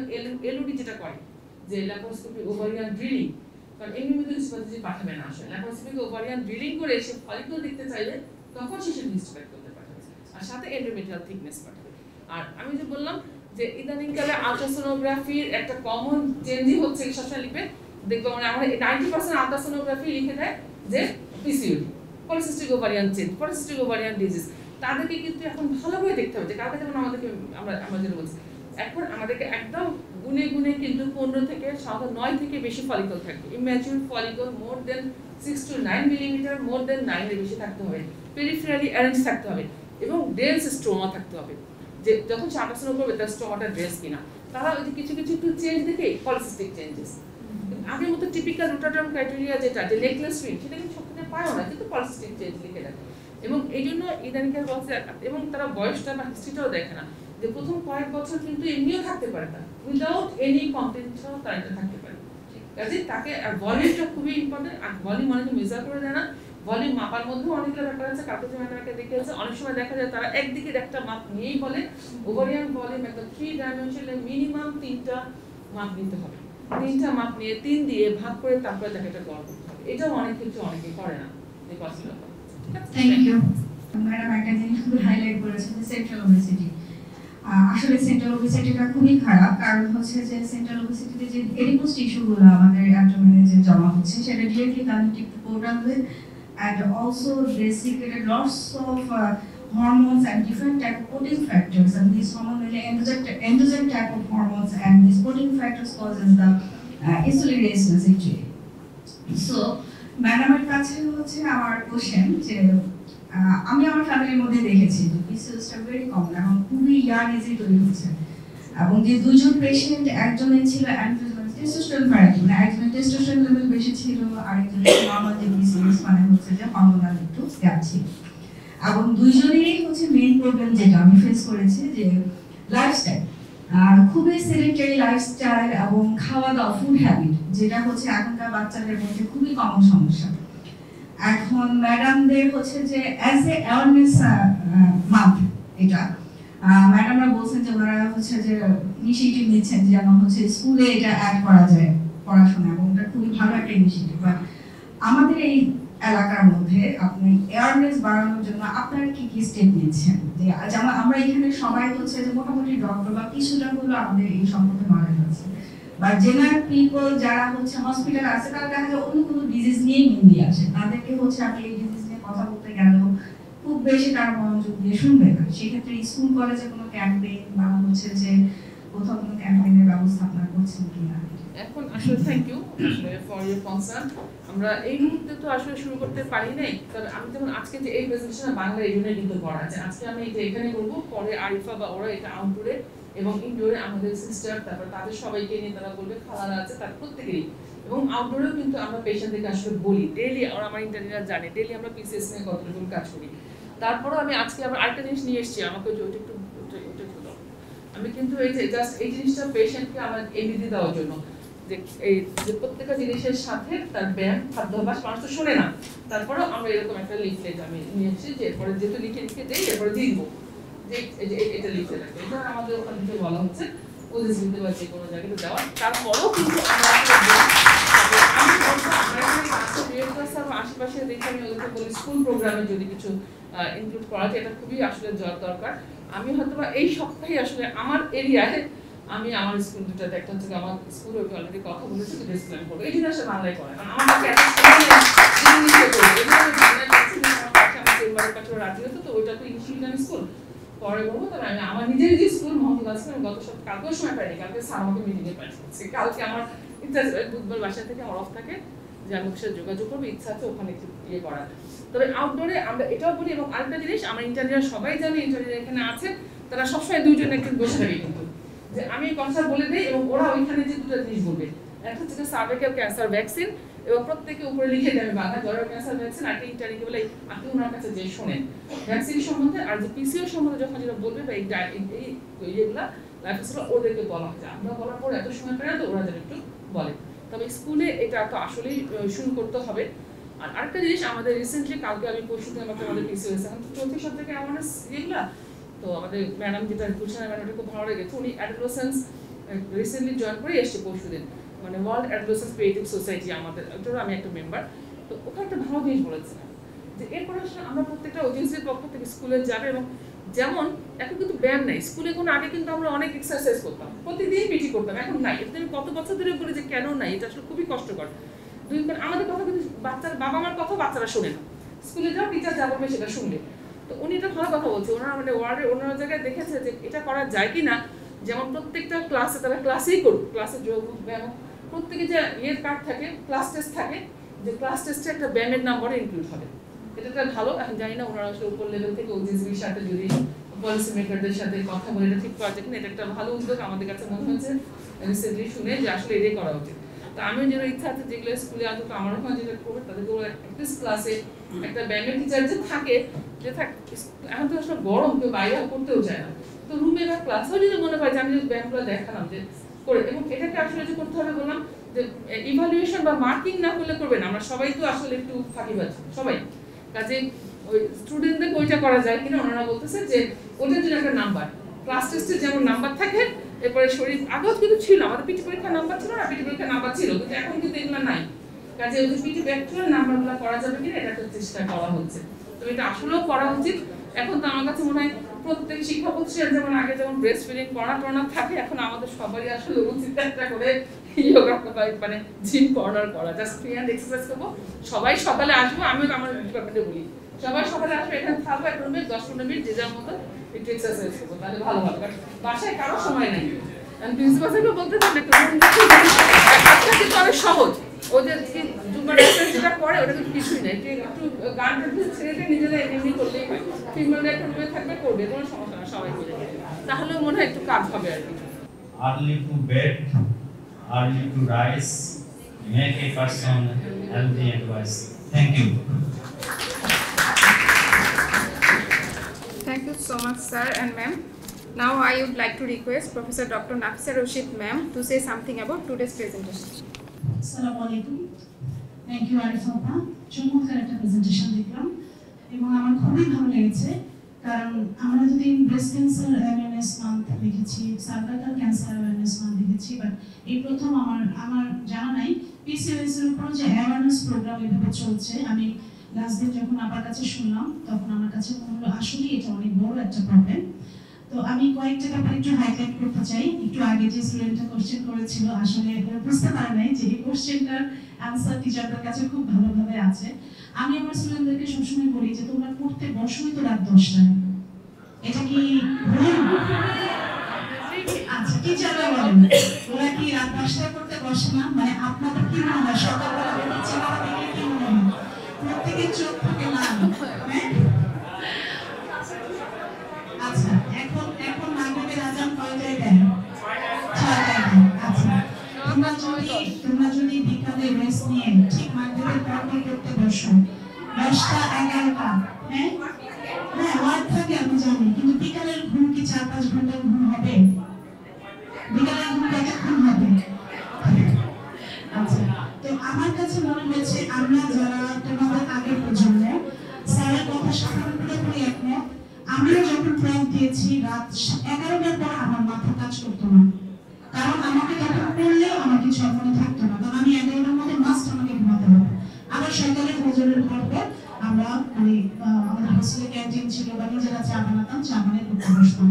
এলওডি যেটা করে যে ল্যাপারোস্কোপি ওভারিয়ান ড্রিলিং, কারণ এমনি মধ্যে হিস্টোপ্যাথি পাঠাবে না, আসলে ল্যাপারোস্কোপি ওভারিয়ান ড্রিলিং করে এসে ফলিকল দেখতে চাইলে তখন সে হিস্টোপ্যাথি করতে পাঠাবে, আর সাথে এন্ডোমেট্রিয়াল থিকনেস পাঠাবে। আর আমি যে বললাম যে ইদানিংকালে আলট্রাসোনোগ্রাফির একটা কমন চেঞ্জই হচ্ছে, সবসময় লিখবে দেখবো মানে আমরা 90% আলট্রাসোনোগ্রাফি লিখে দেয় যে PCOD, polycystic ovarian change, polycystic ovarian disease. তাদেরকে কিন্তু এখন ভালোভাবে দেখতে হবে যে কালকে যেমন আমাদেরকে আমরা যেটা বলছি, এখন আমাদেরকে একদম গুনে গুনে কিন্তু 15 থেকে 9 থেকে বেশি ফলিকল থাকবে, immature follicle more than 6 to 9 মিলিমিটার, মোর দেন 9 এর বেশি থাকতে হবে, পেরিফেরালি অ্যারেঞ্জ থাকতে হবে, এবং ডেন্স স্ট্রোমা থাকতে হবে। যে যখন আল্ট্রাসাউন্ড করবে তার স্ট্রোমাটা ড্রেস কিনা, তারা ওই যে কিছু কিছু একটু চেঞ্জ দেখে পলিসিস্টিক চেঞ্জেস, আগের মতো টিপিক্যাল রোটাডার্ম ক্রাইটেরিয়া যেটা যে নেকলেস রিং সেটা কিন্তু সবকিছু পায়ও না, কিন্তু পলিসিস্টিক চেঞ্জ লিখে দেয়। এবং এই জন্য ইদানিংকার বলছে, এবং তারা বয়সটা বা হিস্ট্রিটাও দেখে না, যে প্রথম কয়েক বছর কিন্তু এমনিও থাকতে পারে না, উইদাউট এনি কমপ্লেন্টও তারা এটা থাকতে পারে। কাজে তাকে ভলিউমটা খুবই ইম্পর্টেন্ট, আর ভলিউম অনেকে মেজার করে দেয় না, ভলিউম মাপার মধ্যেও অনেকগুলো ব্যাপার আছে। কালকে যে ম্যাডামকে দেখেছে অনেক সময় দেখা যায় তারা একদিকের একটা মাপ নিয়েই বলে ওভারিয়ান ভলিউম একটা 3 ডাইমেনশনাল মিনিমাম 3টা মাপ নিতে হবে, 3টা মাপ নিয়ে 3 দিয়ে ভাগ করে তারপরে তাকে এটা গড় করতে হবে। এটাও অনেক কিছু অনেকে করে না, এই পসিবল। থ্যাংক ইউ ম্যাডাম, একটা জিনিস খুব হাইলাইট করেছেন যে সেন্ট্রাল ওবেসিটি। আসলে সেন্ট্রাল ওবেসিটিটা খুবই খারাপ, কারণ হচ্ছে যে সেন্ট্রাল ওবেসিটিতে যে এডিপোস টিস্যুগুলো আমাদের অ্যাবডোমেনে যে জমা হচ্ছে সেটা directly connected to portal with, and also they secreted lots of hormones and different type of protein factors, and these hormones really endogen type of hormones, and these protein factors causes the insulin resistance actually. So ম্যাডামের কাছে হচ্ছে আমার question যে আমি আমার ফ্যামিলির মধ্যে দেখেছি যে পিসিওএসটা ভেরি কমন, এখন খুবই ইয়াং এজে তৈরি হচ্ছে, এবং যে দুজন পেশেন্ট, একজনের ছিল টেস্টোস্টেরন প্যারাডি, মানে একজনের টেস্টোস্টেরন লেভেল বেশি ছিল, আরেকজনের নরমাল যে পিসিওএস মানে হচ্ছে যে হরমোনাল একটু গ্যাপ ছিল, এবং দুইজনেরই হচ্ছে মেইন প্রবলেম যেটা আমি ফেস করেছি যে লাইফস্টাইল, আর খুবই সেডেন্টারি লাইফস্টাইল এবং খাওয়া দাওয়া ফুড হ্যাবিট, যেটা হচ্ছে এখনকার বাচ্চাদের মধ্যে খুবই কমন সমস্যা। এখন ম্যাডামদের হচ্ছে যে অ্যাজ এ অ্যাওয়ারনেস মান্থ এটা ম্যাডামরা বলছেন যে ওনারা হচ্ছে যে ইনিশিয়েটিভ নিচ্ছেন যেন হচ্ছে স্কুলে এটা অ্যাড করা যায় পড়াশোনা, এবং এটা খুবই ভালো একটা ইনিশিয়েটিভ। বাট আমাদের এই এলাকার মধ্যে আপনি অ্যাওয়ারনেস বাড়ানোর জন্য আপনারা কি কি স্টেপ নিচ্ছেন? যে যেমন আমরা এখানে সবাই হচ্ছে যে মোটামুটি ডক্টর বা কিছুটা হলো আমাদের এই সম্পর্কে নলেজ আছে, বা জেনারেল পিপল যারা হচ্ছে হসপিটাল আছে তারা দেখা যায় অন্য কোনো ডিজিজ নিয়েই মেনলি আসে, তাদেরকে হচ্ছে আপনি এই ডিজিজ নিয়ে কথা বলতে গেলেও খুব বেশি তারা মনোযোগ দিয়ে শুনবে না। সেক্ষেত্রে স্কুল কলেজে কোনো ক্যাম্পেইন বা হচ্ছে যে কোথাও কোনো ক্যাম্পেইনের ব্যবস্থা আপনারা করছেন কিনা? এখন আসলে থ্যাংক ইউ আসলে ফর ইউর কনসার্ন। আমরা এই মুহূর্তে তো আসলে শুরু করতে পারি নাই, তবে আমি যেমন আজকে যে এই প্রেজেন্টেশন বাংলা এই জন্য কিন্তু করা আছে, আজকে আমি এটা এখানে করবো, পরে আরিফা বা ওরা এটা আউটডোরে এবং ইনডোরে আমাদের সিস্টার তারপর তাদের সবাইকে নিয়ে তারা বলবে, খালারা আছে তার প্রত্যেকেরই, এবং আউটডোরেও কিন্তু আমরা পেশেন্টদেরকে আসলে বলি ডেইলি, আর আমার ইন্টারনেট জানে ডেইলি আমরা পিসিএস নিয়ে কতটুকু কাজ করি। তারপরও আমি আজকে আবার আরেকটা জিনিস নিয়ে এসেছি, আমাকে ওটা একটু আমি কিন্তু এই যে জাস্ট এই জিনিসটা পেশেন্টকে আমার এমনি দেওয়ার জন্য যে এই যে প্রত্যেকটা জিনিসের সাথে তার ব্যায়াম খাদ্যাভ্যাস মানুষ তো শোনে না, তারপরেও আমরা এরকম একটা লিফলেট আমি নিয়ে এসেছি, যে এরপরে যেহেতু লিখে দেই এরপরে দিয়ে দিব যে এটা লিখে রাখবে, এটা আমাদের ওখান থেকে বলা হচ্ছে ওদের দিতে বা যে কোনো জায়গায় দেওয়া। তারপরেও কিন্তু আমরা আশেপাশে দেখে আমি ওদেরকে বলি স্কুল প্রোগ্রামে যদি কিছু ইনক্লুড করা যায়, এটা খুবই আসলে দরকার। আমি হয়তো বা এই সপ্তাহে আসলে আমার এরিয়ায় আমি আমার স্কুল দুটাতে একটা হচ্ছে আমার স্কুলে অলরেডি কথা বলেছি যে ডিসপ্লেন করবো, এই জিনিসটা বাংলায় করে, কারণ আমার কাছে এত সময় রাজি হতো, তো ওইটা তো ইংলিশ মিডিয়াম স্কুল পরে বলবো। তবে আমি আমার নিজের যে স্কুল মোহাম্মদ আসলে আমি গত সপ্তাহে কালকেও সময় পাইনি, কালকে স্যার আমাকে মিটিংয়ে পাঠিয়েছে, কালকে আমার ইচ্ছা ছিল বুধবার বাসা থেকে আমার অফ থাকে যে আমি ওর সাথে যোগাযোগ করবো, ইচ্ছা আছে ওখানে একটু ইয়ে করার। তবে আউটডোরে আমরা এটাও বলি, এবং আরেকটা জিনিস আমার ইন্টারভিউয়ার সবাই জানে, ইন্টারভিউ এখানে আছে তারা সবসময় দুইজন একজন বসে থাকে, কিন্তু যে আমি কথা বলে দিই এবং ওরা ওইখানে যে দুটো জিনিস বলবে, একটা হচ্ছে সার্ভাইকাল ক্যান্সার ভ্যাকসিন, এবং প্রত্যেকে উপরে লিখে দেবে বাংলা জ্বরের ক্যান্সার ভ্যাকসিন, আর ইন্টারভিউ বলে আপনি ওনার কাছে যে শোনেন ভ্যাকসিন সম্বন্ধে, আর যে পিসিও সম্বন্ধে যখন যেটা বলবে বা এই ইয়েগুলা লাইফস্টাইল ওদেরকে বলা হচ্ছে, আমরা বলার পর এত সময় পেয়ে তো ওরা যেন একটু বলে। তবে স্কুলে এটা তো আসলেই শুরু করতে হবে। আর আরেকটা জিনিস আমাদের রিসেন্টলি কালকে আমি পরশুদিন আমাদের পিসিওএস এখন চলতি সব থেকে অ্যাওয়ারনেস ইয়েগুলা, তো আমাদের ম্যাডাম যেটা গুলশান ম্যাডামটা খুব ভালো লেগেছে, উনি অ্যাডোলেসেন্স রিসেন্টলি জয়েন করে এসছে পরশুদিন, মানে ওয়ার্ল্ড অ্যাডোলেসেন্স ক্রিয়েটিভ সোসাইটি আমাদের, ওটারও আমি একটা মেম্বার। তো ওখানে একটা ভালো জিনিস বলেছিলাম যে এরপরে আসলে আমরা প্রত্যেকটা এজেন্সির পক্ষ থেকে স্কুলে যাবে, এবং যেমন এখন কিন্তু ব্যায়াম নাই স্কুলে, কোনো আগে কিন্তু আমরা অনেক এক্সারসাইজ করতাম, প্রতিদিন পিটি করতাম, এখন নাই। এটা আমি কত বছর ধরে বলি যে কেন নাই, এটা আসলে খুবই কষ্টকর। আমাদের কথা কিন্তু বাচ্চার বাবা মার কথা বাচ্চারা শোনে না, স্কুলে যাও টিচার যা বলবে সেটা শুনবে। তো উনি এটা ভালো কথা বলছে, ওনারা মানে ওয়ার্ডের অন্য জায়গায় দেখেছে যে এটা করা যায় কি না, যেমন প্রত্যেকটা ক্লাসে তারা ক্লাসেই করুক, ক্লাসে যোগ ব্যায়াম, প্রত্যেকে যে ইয়ের কার্ড থাকে, ক্লাস টেস্ট থাকে, যে ক্লাস টেস্টে একটা ব্যায়ামের নাম্বারে ইনক্লুড হবে, এটা একটা ভালো। এখন জানি না ওনারা আসলে উপর লেভেল থেকে ওজিসির সাথে যদি পলিসি মেকারদের সাথে কথা বলে এটা ঠিক করা যায় কিনা, এটা একটা ভালো উদ্যোগ আমাদের কাছে মনে হয়েছে রিসেন্টলি শুনে যে আসলে এটাই করা উচিত। তো আমিও যেন ইচ্ছা আছে যেগুলো স্কুলে অন্তত আমার ওখানে যেটা করবে তাদেরকে অ্যাটলিস্ট ক্লাসে একটা ব্যায়ামের টিচার যে থাকে, যে এখন তো আসলে গরম, কেউ বাইরে করতেও চায় না, তো রুমে বা ক্লাসেও যদি মনে হয় যে আমি যদি ব্যায়ামগুলো দেখালাম যে করে, এবং এটাকে আসলে যে করতে হবে বললাম যে ইভালুয়েশন বা মার্কিং না করলে করবে না, আমরা সবাই তো আসলে একটু ফাঁকিবাজ সবাই, কাজে ওই স্টুডেন্টদের ওইটা করা যায় কিনা ওনারা বলতেছে যে ওটার জন্য একটা নাম্বার, ক্লাস টেস্টে যেমন নাম্বার থাকে, এরপরে শরীর আগেও কিন্তু ছিল, আমাদের পিটি পরীক্ষার নাম্বার ছিল না, পিটি পরীক্ষার নাম্বার ছিল, কিন্তু এখন কিন্তু এগুলো নাই, কাজে ওই পিটি ব্যাকচুয়াল নাম্বারগুলো করা যাবে কিনা এটা একটা চেষ্টা করা হচ্ছে। তো এটা আসলেও করা উচিত। এখন তো আমার কাছে মনে হয় প্রত্যেক শিক্ষা প্রতিষ্ঠান যেমন আগে যেমন ব্রেস্ট ফিডিং কর্নার থাকে, এখন আমাদের সবারই আসলে উচিত একটা করে যোগা মানে জিম কর্নার করা, জাস্ট ফ্রি হ্যান্ড এক্সারসাইজ করবো, সবাই সকালে আসবো, আমিও আমার ডিপার্টমেন্টে বলি সবাই সকালে আসবে, এখানে থাকবো 1 মিনিট 10-15 মিনিট যে যার মতো একটু এক্সারসাইজ করবো, তাহলে ভালো হবে, কারণ বাসায় কারো সময় নেই। প্রিন্সিপাল সাহেবকে বলতে পারলে কিন্তু অনেক সহজ, ওদের জুম্বা ডান্স যেটা করে ওটা কিন্তু কিছুই নেই, একটু গান ছেড়ে নিজেরা এমনি করলেই হয়, ফিমেলরা একটা রুমে থাকবে করবে, কোনো সমস্যা না, সবাই করে তাহলেও মনে হয় একটু কাজ হবে আর কি। Early to bed, early to rise, make a person healthy and wise. Thank you. Thank you so much, sir and ma'am. Now I would like to request Professor Dr. Nafisa Rashid ma'am to say something about today's presentation. Assalamualaikum. Thank you Arifa. চমৎকার একটা presentation দেখলাম এবং আমার খুবই ভালো লেগেছে, কারণ আমরা যদি ব্রেস্ট ক্যান্সার অ্যাওয়ারনেস মান্থ দেখেছি, সার্ভাইকাল ক্যান্সার অ্যাওয়ারনেস মান্থ দেখেছি, বাট এই প্রথম আমার জানা নাই পিসিওএস এর উপর যে অ্যাওয়ারনেস প্রোগ্রাম এভাবে চলছে। আমি লাস্ট দিন যখন আপনার কাছে শুনলাম তখন আমার কাছে মনে হলো আসলে এটা অনেক বড় একটা প্রবলেম। তো আমি কয়েকটা ব্যাপার একটু হাইলাইট করতে চাই। একটু আগে যে স্টুডেন্টটা কোশ্চেন করেছিল আসলে বুঝতে পারে নাই যে এই কোশ্চেনটার অ্যানসার টিচারদের কাছে খুব ভালোভাবে আছে। আমি আমার স্টুডেন্টদেরকে সবসময় বলি যে তোমরা পড়তে বসোই তো রাত 10টায়, এটা কি ভুল? আচ্ছা টিচাররা বলেন ওরা কি রাত 10টায় পড়তে বসে না? মানে আপনাদের কি মনে হয় সকালবেলা বেরোচ্ছে না দেখে কি মনে হয় প্রত্যেকের চোখ থেকে লাল? হ্যাঁ আচ্ছা এখন মাগরিবের আজান কয়টায় দেন? 6টায় দেন। আচ্ছা তোমরা যদি বিকালে রেস্ট নিয়ে ঠিক মাগরিবের পর পড়তে বসো 10টা 11টা, হ্যাঁ হ্যাঁ ওয়ার্ড থাকে আমি জানি, কিন্তু বিকালের ঘুম কি 4-5 ঘন্টার ঘুম হবে? বিকালের ঘুম কতক্ষণ হবে? আচ্ছা তো আমার কাছে মনে হয়েছে আমরা যারা তোমাদের আগের প্রজন্ম স্যারের কথা সাথে পুরোপুরি একমত। আমিও যখন ক্লাস দিয়েছি রাত 11টার পর আমার মাথা কাজ করতো না, কারণ আমাকে তখন পড়লেও আমার কিছু মনে থাকতো না, কারণ আমি 11টার মধ্যে মাস্ট আমাকে ঘুমাতে হবে। আবার সকালে ফজরের পর আমরা আমাদের হোস্টেলে ক্যান্টিন ছিল বা নিজেরা চা বানাতাম, চা বানিয়ে পড়তে বসতাম।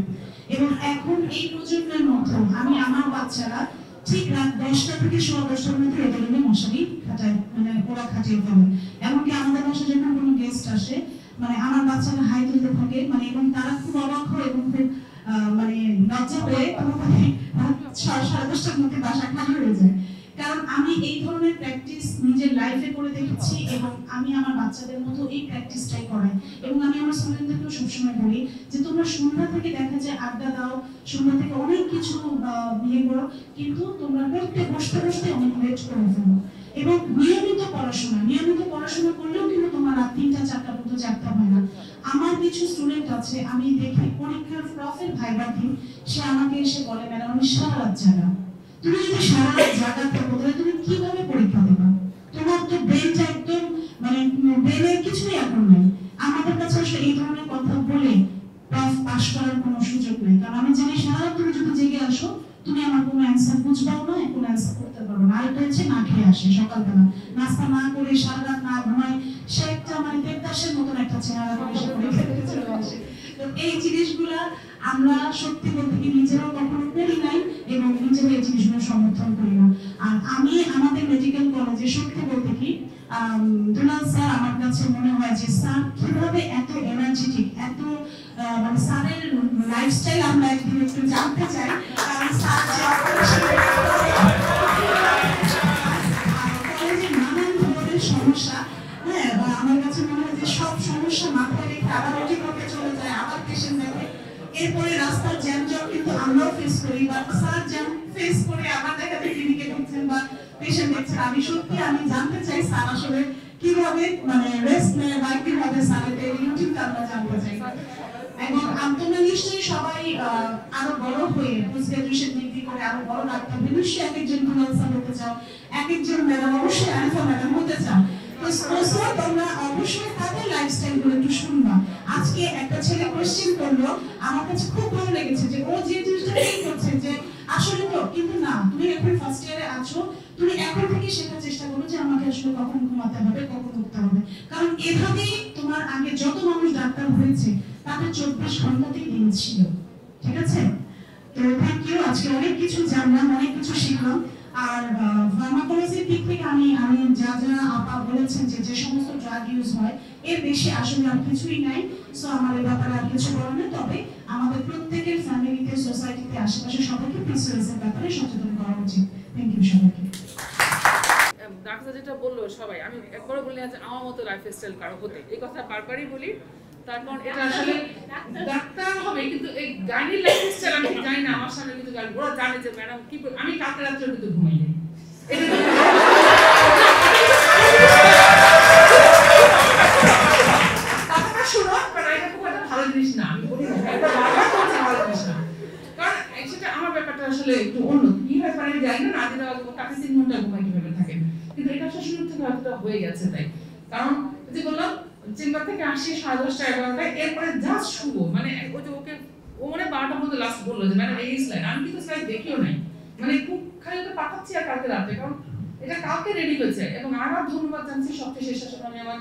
এবং এখন এই প্রজন্মের মতো আমি আমার বাচ্চারা ঠিক রাত 10টা থেকে 10:15টার মধ্যে এদের মশারি খাটায়, মানে ওরা খাটিয়ে ফেলে। এমনকি আমাদের বাসায় যখন কোনো গেস্ট আসে মানে আমার বাচ্চারা হাই তুলতে থাকে, মানে এবং তারা খুব অবাক হয় এবং খুব মানে লজ্জা পেয়ে মানে 10:30টার মধ্যে বাসা খালি হয়ে যায়। কারণ আমি এই ধরনের প্র্যাকটিস নিজের লাইফে করে দেখেছি এবং আমি আমার বাচ্চাদের মতো এই প্র্যাকটিসটাই করাই। এবং আমি আমার স্টুডেন্টদেরকেও সবসময় বলি যে তোমরা সন্ধ্যা থেকে দেখা যায় আড্ডা দাও, সন্ধ্যা থেকে অনেক কিছু ইয়ে করো, কিন্তু তোমরা পড়তে বসতে অনেক লেট করে ফেলো। এবং নিয়মিত পড়াশোনা করলেও কিন্তু তোমার রাত 3টা-4টা পর্যন্ত জাগতে হয় না। আমার কিছু স্টুডেন্ট আছে আমি দেখি পরীক্ষার প্রফের ভাইবা দিন সে আমাকে এসে বলে ম্যাডাম আমি সারা রাত জাগা। তুমি যদি সারা রাত জাগা থাকো তাহলে তুমি কিভাবে পরীক্ষা দেবা? তোমার তো ব্রেনটা একদম মানে ব্রেনের কিছুই এখন নেই। আমাদের কাছে আসলে এই ধরনের কথা বলে পাস করার কোনো সুযোগ নেই, কারণ আমি জানি সারা রাত তুমি যদি জেগে আসো তুমি আমার কোনো অ্যান্সার বুঝবাও না, কোনো অ্যান্সার করতে পারবো না। আরেকটা হচ্ছে না খেয়ে আসে সকালবেলা, নাস্তা না করে সারা রাত না ঘুমায়, সে একটা মানে দেবদাসের মতন একটা চেহারা করে সে পরীক্ষা দিতে চলে আসে। তো এই জিনিসগুলা আমরা সত্যি বলতে কি নিজেরাও কখনো করি নাই এবং নিজেরা এই জিনিসগুলো সমর্থন করি না। আর আমি আমাদের মেডিকেল কলেজে সত্যি বলতে কি দুলাল স্যার আমার কাছে মনে হয় যে স্যার কিভাবে এত এনার্জেটিক, এত মানে স্যারের লাইফস্টাইল আমরা একদিন একটু জানতে চাই, কারণ স্যার কলেজে নানান ধরনের সমস্যা, হ্যাঁ আমার কাছে মনে হয় যে সব সমস্যা মাথায় রেখে আবার ওটি করতে চলে যায়, আবার পেশেন্ট দেখে, এরপরে রাস্তার জ্যাম কিন্তু আমরাও ফেস করি বা স্যার জ্যাম ফেস করে আবার দেখা যায় ক্লিনিকে ঢুকছেন বা পেশেন্ট দেখছেন। আমি জানতে চাই স্যার আসলে কিভাবে মানে রেস্ট নেয় বা কিভাবে স্যারের এই রুটিনটা আমরা জানতে চাই। এবং তোমরা নিশ্চয়ই সবাই আরো বড় হয়ে পোস্ট গ্রাজুয়েশন ডিগ্রি করে আরো বড় ডাক্তার নিশ্চয়ই এক একজন প্রফেসর হতে চাও, এক একজন ম্যাডাম অবশ্যই আরিফা ম্যাডাম হতে চাও। তো তোমরা অবশ্যই তাদের লাইফস্টাইল গুলো একটু শুনবা। আজকে একটা ছেলে কোশ্চেন করলো, আমার কাছে খুব ভালো লেগেছে যে ও যে জিনিসটা ঠিক করছে যে আসলে তো, কিন্তু না তুমি এখন ফার্স্ট ইয়ারে আছো, তুমি এখন থেকে শেখার চেষ্টা করো যে আমাকে আসলে কখন ঘুমাতে হবে, কখন উঠতে হবে, কারণ এভাবেই তোমার আগে যত মানুষ ডাক্তার হয়েছে তাদের 24 ঘন্টাতেই দিন ছিল। ঠিক আছে? তো থ্যাংক ইউ, আজকে অনেক কিছু জানলাম, অনেক কিছু শিখলাম। আর ফার্মাকোলজির দিক থেকে আমি যা আপা বলেছেন যে সমস্ত ড্রাগ ইউজ হয় এর বেশি আসলে আর কিছুই নাই। সো আমার এই ব্যাপারে আর কিছু বলার নেই, তবে আমাদের প্রত্যেকের ফ্যামিলিতে, সোসাইটিতে, আশেপাশে সবাইকে পিসিওএস এর ব্যাপারে সচেতন করা উচিত। থ্যাংক ইউ সবাইকে। ডাক্তার যেটা বললো সবাই, আমি একবারও বলি না যে আমার মতো লাইফস্টাইল কারো হতে, এই কথা বারবারই বলি। তার কারণ এটা আসলে ডাক্তার হবে কিন্তু এই গাইনির লাইফস্টাইল আমি জানি না, আমার সামনে কিন্তু ওরা জানে যে ম্যাডাম কি আমি কালকে রাত্রে কিন্তু ঘুমাই নেই, কথাটা শুনো, এটা খুব একটা ভালো জিনিস না, আমি বলি না ভালো জিনিস না, কারণ সেটা আমার ব্যাপারটা আসলে একটু অন্য। কি ব্যাপারে আমি জানি না, আদিরা আপনি 3 ঘন্টা ঘুমাই কিভাবে থাকেন, কিন্তু এটা আসলে শুরু থেকে হয়তো হয়ে গেছে তাই। কারণ যে বললাম চেম্বার থেকে আসি 10:30 11টায়, এরপরে জাস্ট শুবো, মানে ওই যে ওকে ও মানে 12টার মধ্যে লাস্ট বললো যে ম্যাডাম এই স্লাইড, আমি কিন্তু স্লাইড দেখিও নাই, মানে খুব খালি ওকে পাঠাচ্ছি আর কালকে রাতে, কারণ এটা কালকে রেডি হয়েছে। এবং আবার ধন্যবাদ জানছি সবচেয়ে শেষ আসলে আমি আমার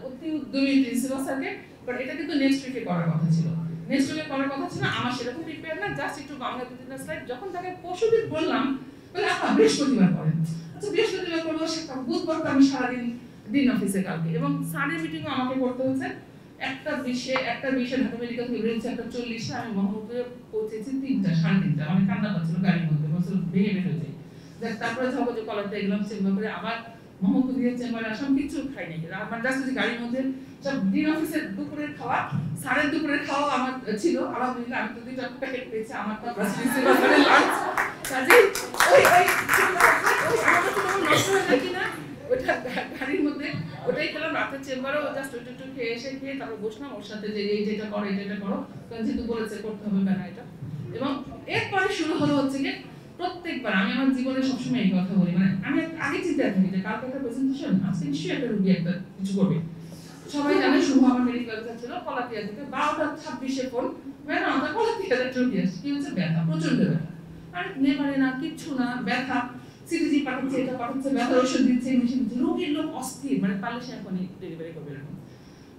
অতি উদ্যমী প্রিন্সিপাল স্যারকে, বাট এটা কিন্তু নেক্সট উইকে করার কথা ছিল। নেক্সট উইকে করার কথা ছিল, আমার সেরকম প্রিপেয়ার না, জাস্ট একটু বাংলা 2-3 স্লাইড। যখন তাকে পরশুদিন বললাম, বলে আপা বৃহস্পতিবার করেন। আচ্ছা বৃহস্পতিবার করবো, বুধবার তো আমি সারাদিন দিন অফিসে কালকে, এবং সানডে মিটিংও আমাকে করতে হচ্ছে। একটা বিশে ঢাকা মেডিকেল থেকে বেরিয়েছে, 1:40 আমি মোহাম্মদপুরে পৌঁছেছি 3:30 মানে কান্না পাচ্ছিল গাড়ির মধ্যে, বলছিল ভেঙে বের হয়ে যায়। তারপরে যাবো যে কলাতে গেলাম চেম্বার করে, আবার মোহাম্মদপুর দিয়ে চেম্বারে আসলাম, কিছু খাই নাই। আমার জাস্ট গাড়ির মধ্যে সব দিন অফিসের দুপুরের খাওয়া, সাড়ে দুপুরের খাওয়া আমার ছিল। আলহামদুলিল্লাহ আমি তো 2টা প্যাকেট পেয়েছি, আমার তো লাঞ্চ কাজে ওই নষ্ট হয়ে যায় কিনা ওইটা গাড়ির মধ্যে ওটাই খেলাম। রাতের চেম্বারেও জাস্ট ওইটা একটু খেয়ে তারপর বসলাম ওর সাথে যে এই যেটা করো এটা করো, কারণ যেহেতু বলেছে করতে হবে না এটা। এবং এরপরে শুরু হলো হচ্ছে গিয়ে প্রত্যেকবার আমি আমার জীবনে সবসময় এই কথা বলি, মানে আমি আগে চিন্তা থাকি যে কালকে একটা প্রেজেন্টেশন, আজকে নিশ্চয়ই একটা রুগী একটা কিছু করবে। সবাই জানে শুভ আমার মেডিকেল ছিল কলাতিয়া থেকে, 12:26 ফোন, ম্যাডাম আমার কলাতিয়া একটা রুগী আসছে, কি হচ্ছে ব্যথা, প্রচন্ড ব্যথা, আর নেবারে না কিচ্ছু না, ব্যথা সিটিজি পাঠাচ্ছে, এটা পাঠাচ্ছে, ব্যথার ওষুধ দিচ্ছে, মেশিন দিচ্ছে, রোগীর লোক অস্থির, মানে পারলে সে এখনই ডেলিভারি করবে এরকম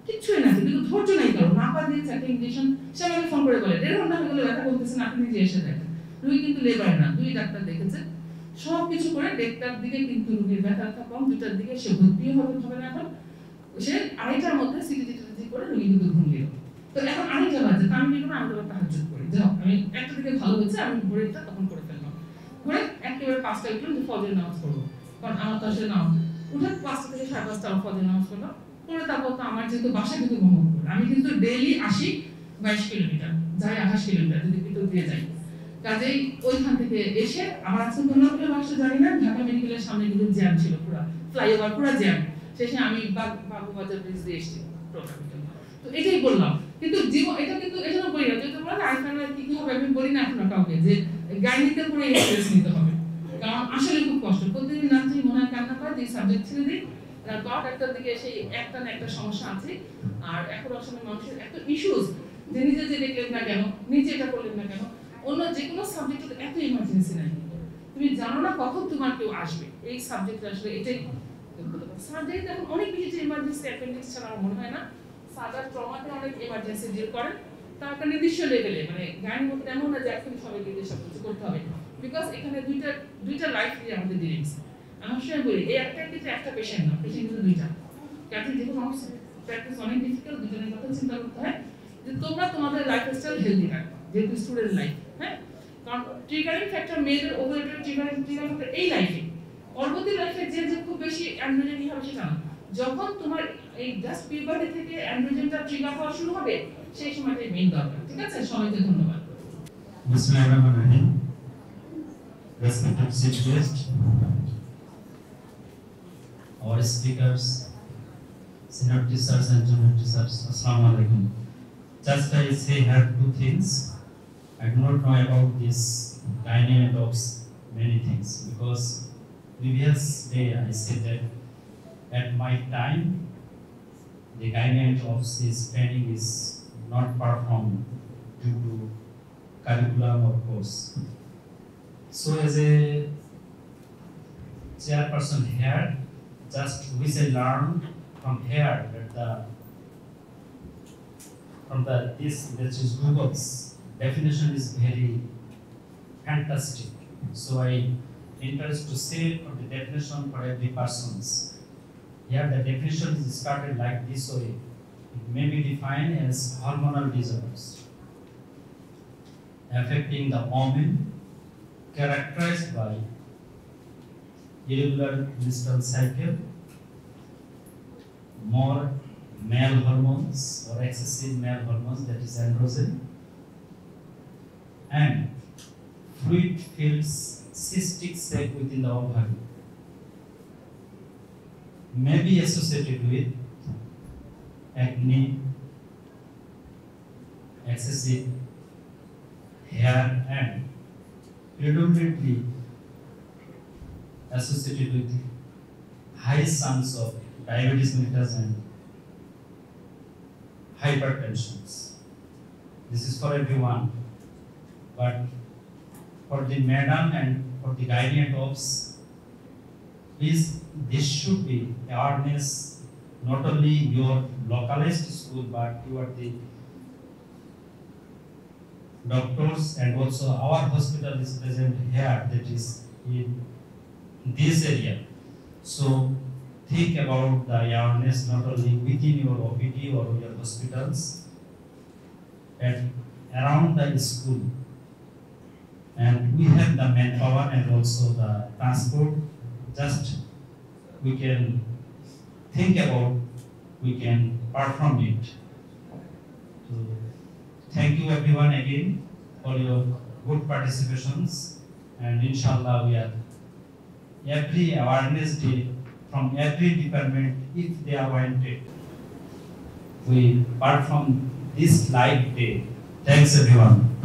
কিচ্ছুই না, কিন্তু ধৈর্য নাই কারো, না পা দিয়েছে একটা ইঞ্জেকশন, সে আমাকে ফোন করে বলে 1.5 ঘন্টা হয়ে গেলে ব্যথা করতেছে না, আপনি নিজে এসে দেখেন। রুগী কিন্তু লেবার না, 2 ডাক্তার দেখেছে, সব কিছু করে 1টার দিকে কিন্তু রুগীর ব্যথা কম, 2টার দিকে সে ভর্তি হবে না, এখন সে 2:30টার মধ্যে সিটিজি করে রুগী কিন্তু ঘুম দিল। তো এখন 2:30 বাজে, আমি কি করবো, আমি তো তাহাজ্জুদ করি, যাও আমি 1টা দিকে ভালো হয়েছে, আমি ভোরেরটা তখন করে ফেললাম, করে একেবারে 5টায় উঠলাম যে ফজরের নামাজ পড়বো, কারণ আমার তো আসলে নামাজ উঠে 5টা থেকে 5:30 ফজরের নামাজ পড়লাম, করে তারপর তো আমার যেহেতু বাসা কিন্তু মোহাম্মদপুর, আমি কিন্তু ডেইলি আসি 22 কিলোমিটার, যাই 28 কিলোমিটার যদি ভিতর দিয়ে যাই, কাজেই ওইখান থেকে এসে আমার আজকে তোমরা বলে বাসা জানি না, ঢাকা মেডিকেলের সামনে কিন্তু জ্যাম ছিল, পুরো ফ্লাইওভার পুরো জ্যাম, শেষে আমি বাবুবাজার ব্রিজ দিয়ে এসেছি প্রোগ্রামে। তো এটাই বললাম, কিন্তু জীবন এটা কিন্তু এজন্য বলি না যে তোমরা আইফোনে কি হবে, আমি বলি না এখন কাউকে যে গাড়িতে পুরো এক্সপ্রেস নিতে হবে, কারণ আসলে খুব কষ্ট, প্রতিদিন রাত্রি মনে হয় কান্না পায় যে সাবজেক্ট ছেড়ে দিই, রাত 1টার দিকে সেই একটা না একটা সমস্যা আছে। আর এখন আসলে মানুষের এত ইস্যুস যে নিজে যে দেখলেন না কেন, নিজে এটা করলেন না কেন, অন্য যে কোনো সাবজেক্টে এত ইমার্জেন্সি নাই, তুমি জানো না কখন তোমার কেউ আসবে, এই সাবজেক্টে আসলে এটাই সার্জারি এখন অনেক বেশি ইমার্জেন্সি, অ্যাপেন্ডিক্স ছাড়া আমার মনে হয় না, সার্জার ট্রমাতে অনেক ইমার্জেন্সি ডিল করেন, তার একটা নির্দিষ্ট লেভেলে, মানে গাড়ির মধ্যে এমন না যে এখনই সবাই দিকে সব কিছু করতে হবে, বিকজ এখানে দুইটা লাইফ নিয়ে আমাদের ডিলিংস। আমার সময় বলি এই একটা কিন্তু একটা পেশেন্ট না, পেশেন্ট কিন্তু 2টা, কাজে যেহেতু আমার প্র্যাকটিস অনেক ডিফিকাল্ট, দুজনের কথা চিন্তা করতে হয় যে তোমরা তোমাদের লাইফস্টাইল হেলদি রাখবে, যেহেতু স্টুডেন্ট লাইফ, হ্যাঁ, কারণ ট্রিগারিং ফ্যাক্টর মেয়েদের ওভারওয়েটের ট্রিগারিং ফ্যাক্টর এই লাইফে, পরবর্তী লাইফে যে খুব বেশি অ্যান্ড্রোজেন হবে সেটা না, যখন তোমার এই জাস্ট পিউবার্টি থেকে অ্যান্ড্রোজেনটা ট্রিগার হওয়া শুরু হবে সেই সময়টাই মেইন দরকার। ঠিক আছে, সবাইকে ধন্যবাদ। বিসমিল্লাহিররহমানিররহিম। Respected chief guest, our speakers, senior teachers and junior teachers, assalamu alaikum. Just I say have 2 things. I do not know about this dynamic of many things, because previous day I said that at my time the dynamic of this training is not performed due to curriculum or course. So as a chairperson here, just which I learned from here that this is Google's definition is very fantastic. So I interest to say for the definition for every person's. Here the definition is started like this way. It may be defined as hormonal disorders affecting the woman, characterized by irregular menstrual cycle, more male hormones or excessive male hormones, that is androgen, and fluid-filled cystic sac within the ovary, may be associated with acne, excessive hair, and predominantly associated with high chance of diabetes mellitus and hypertension. This is for everyone, but for the madam and for the guardian ofs, please, this should be awareness not only your localized school but you are the doctors, and also our hospital is present here, that is in this area. So think about the awareness not only within your OPD or your hospitals, but around the school. And we have the manpower and also the transport. Just we can think about, we can perform it. So thank you everyone again for your good participations, and inshallah we are every awareness day from every department, if they are wanted, we perform this live day. Thanks everyone.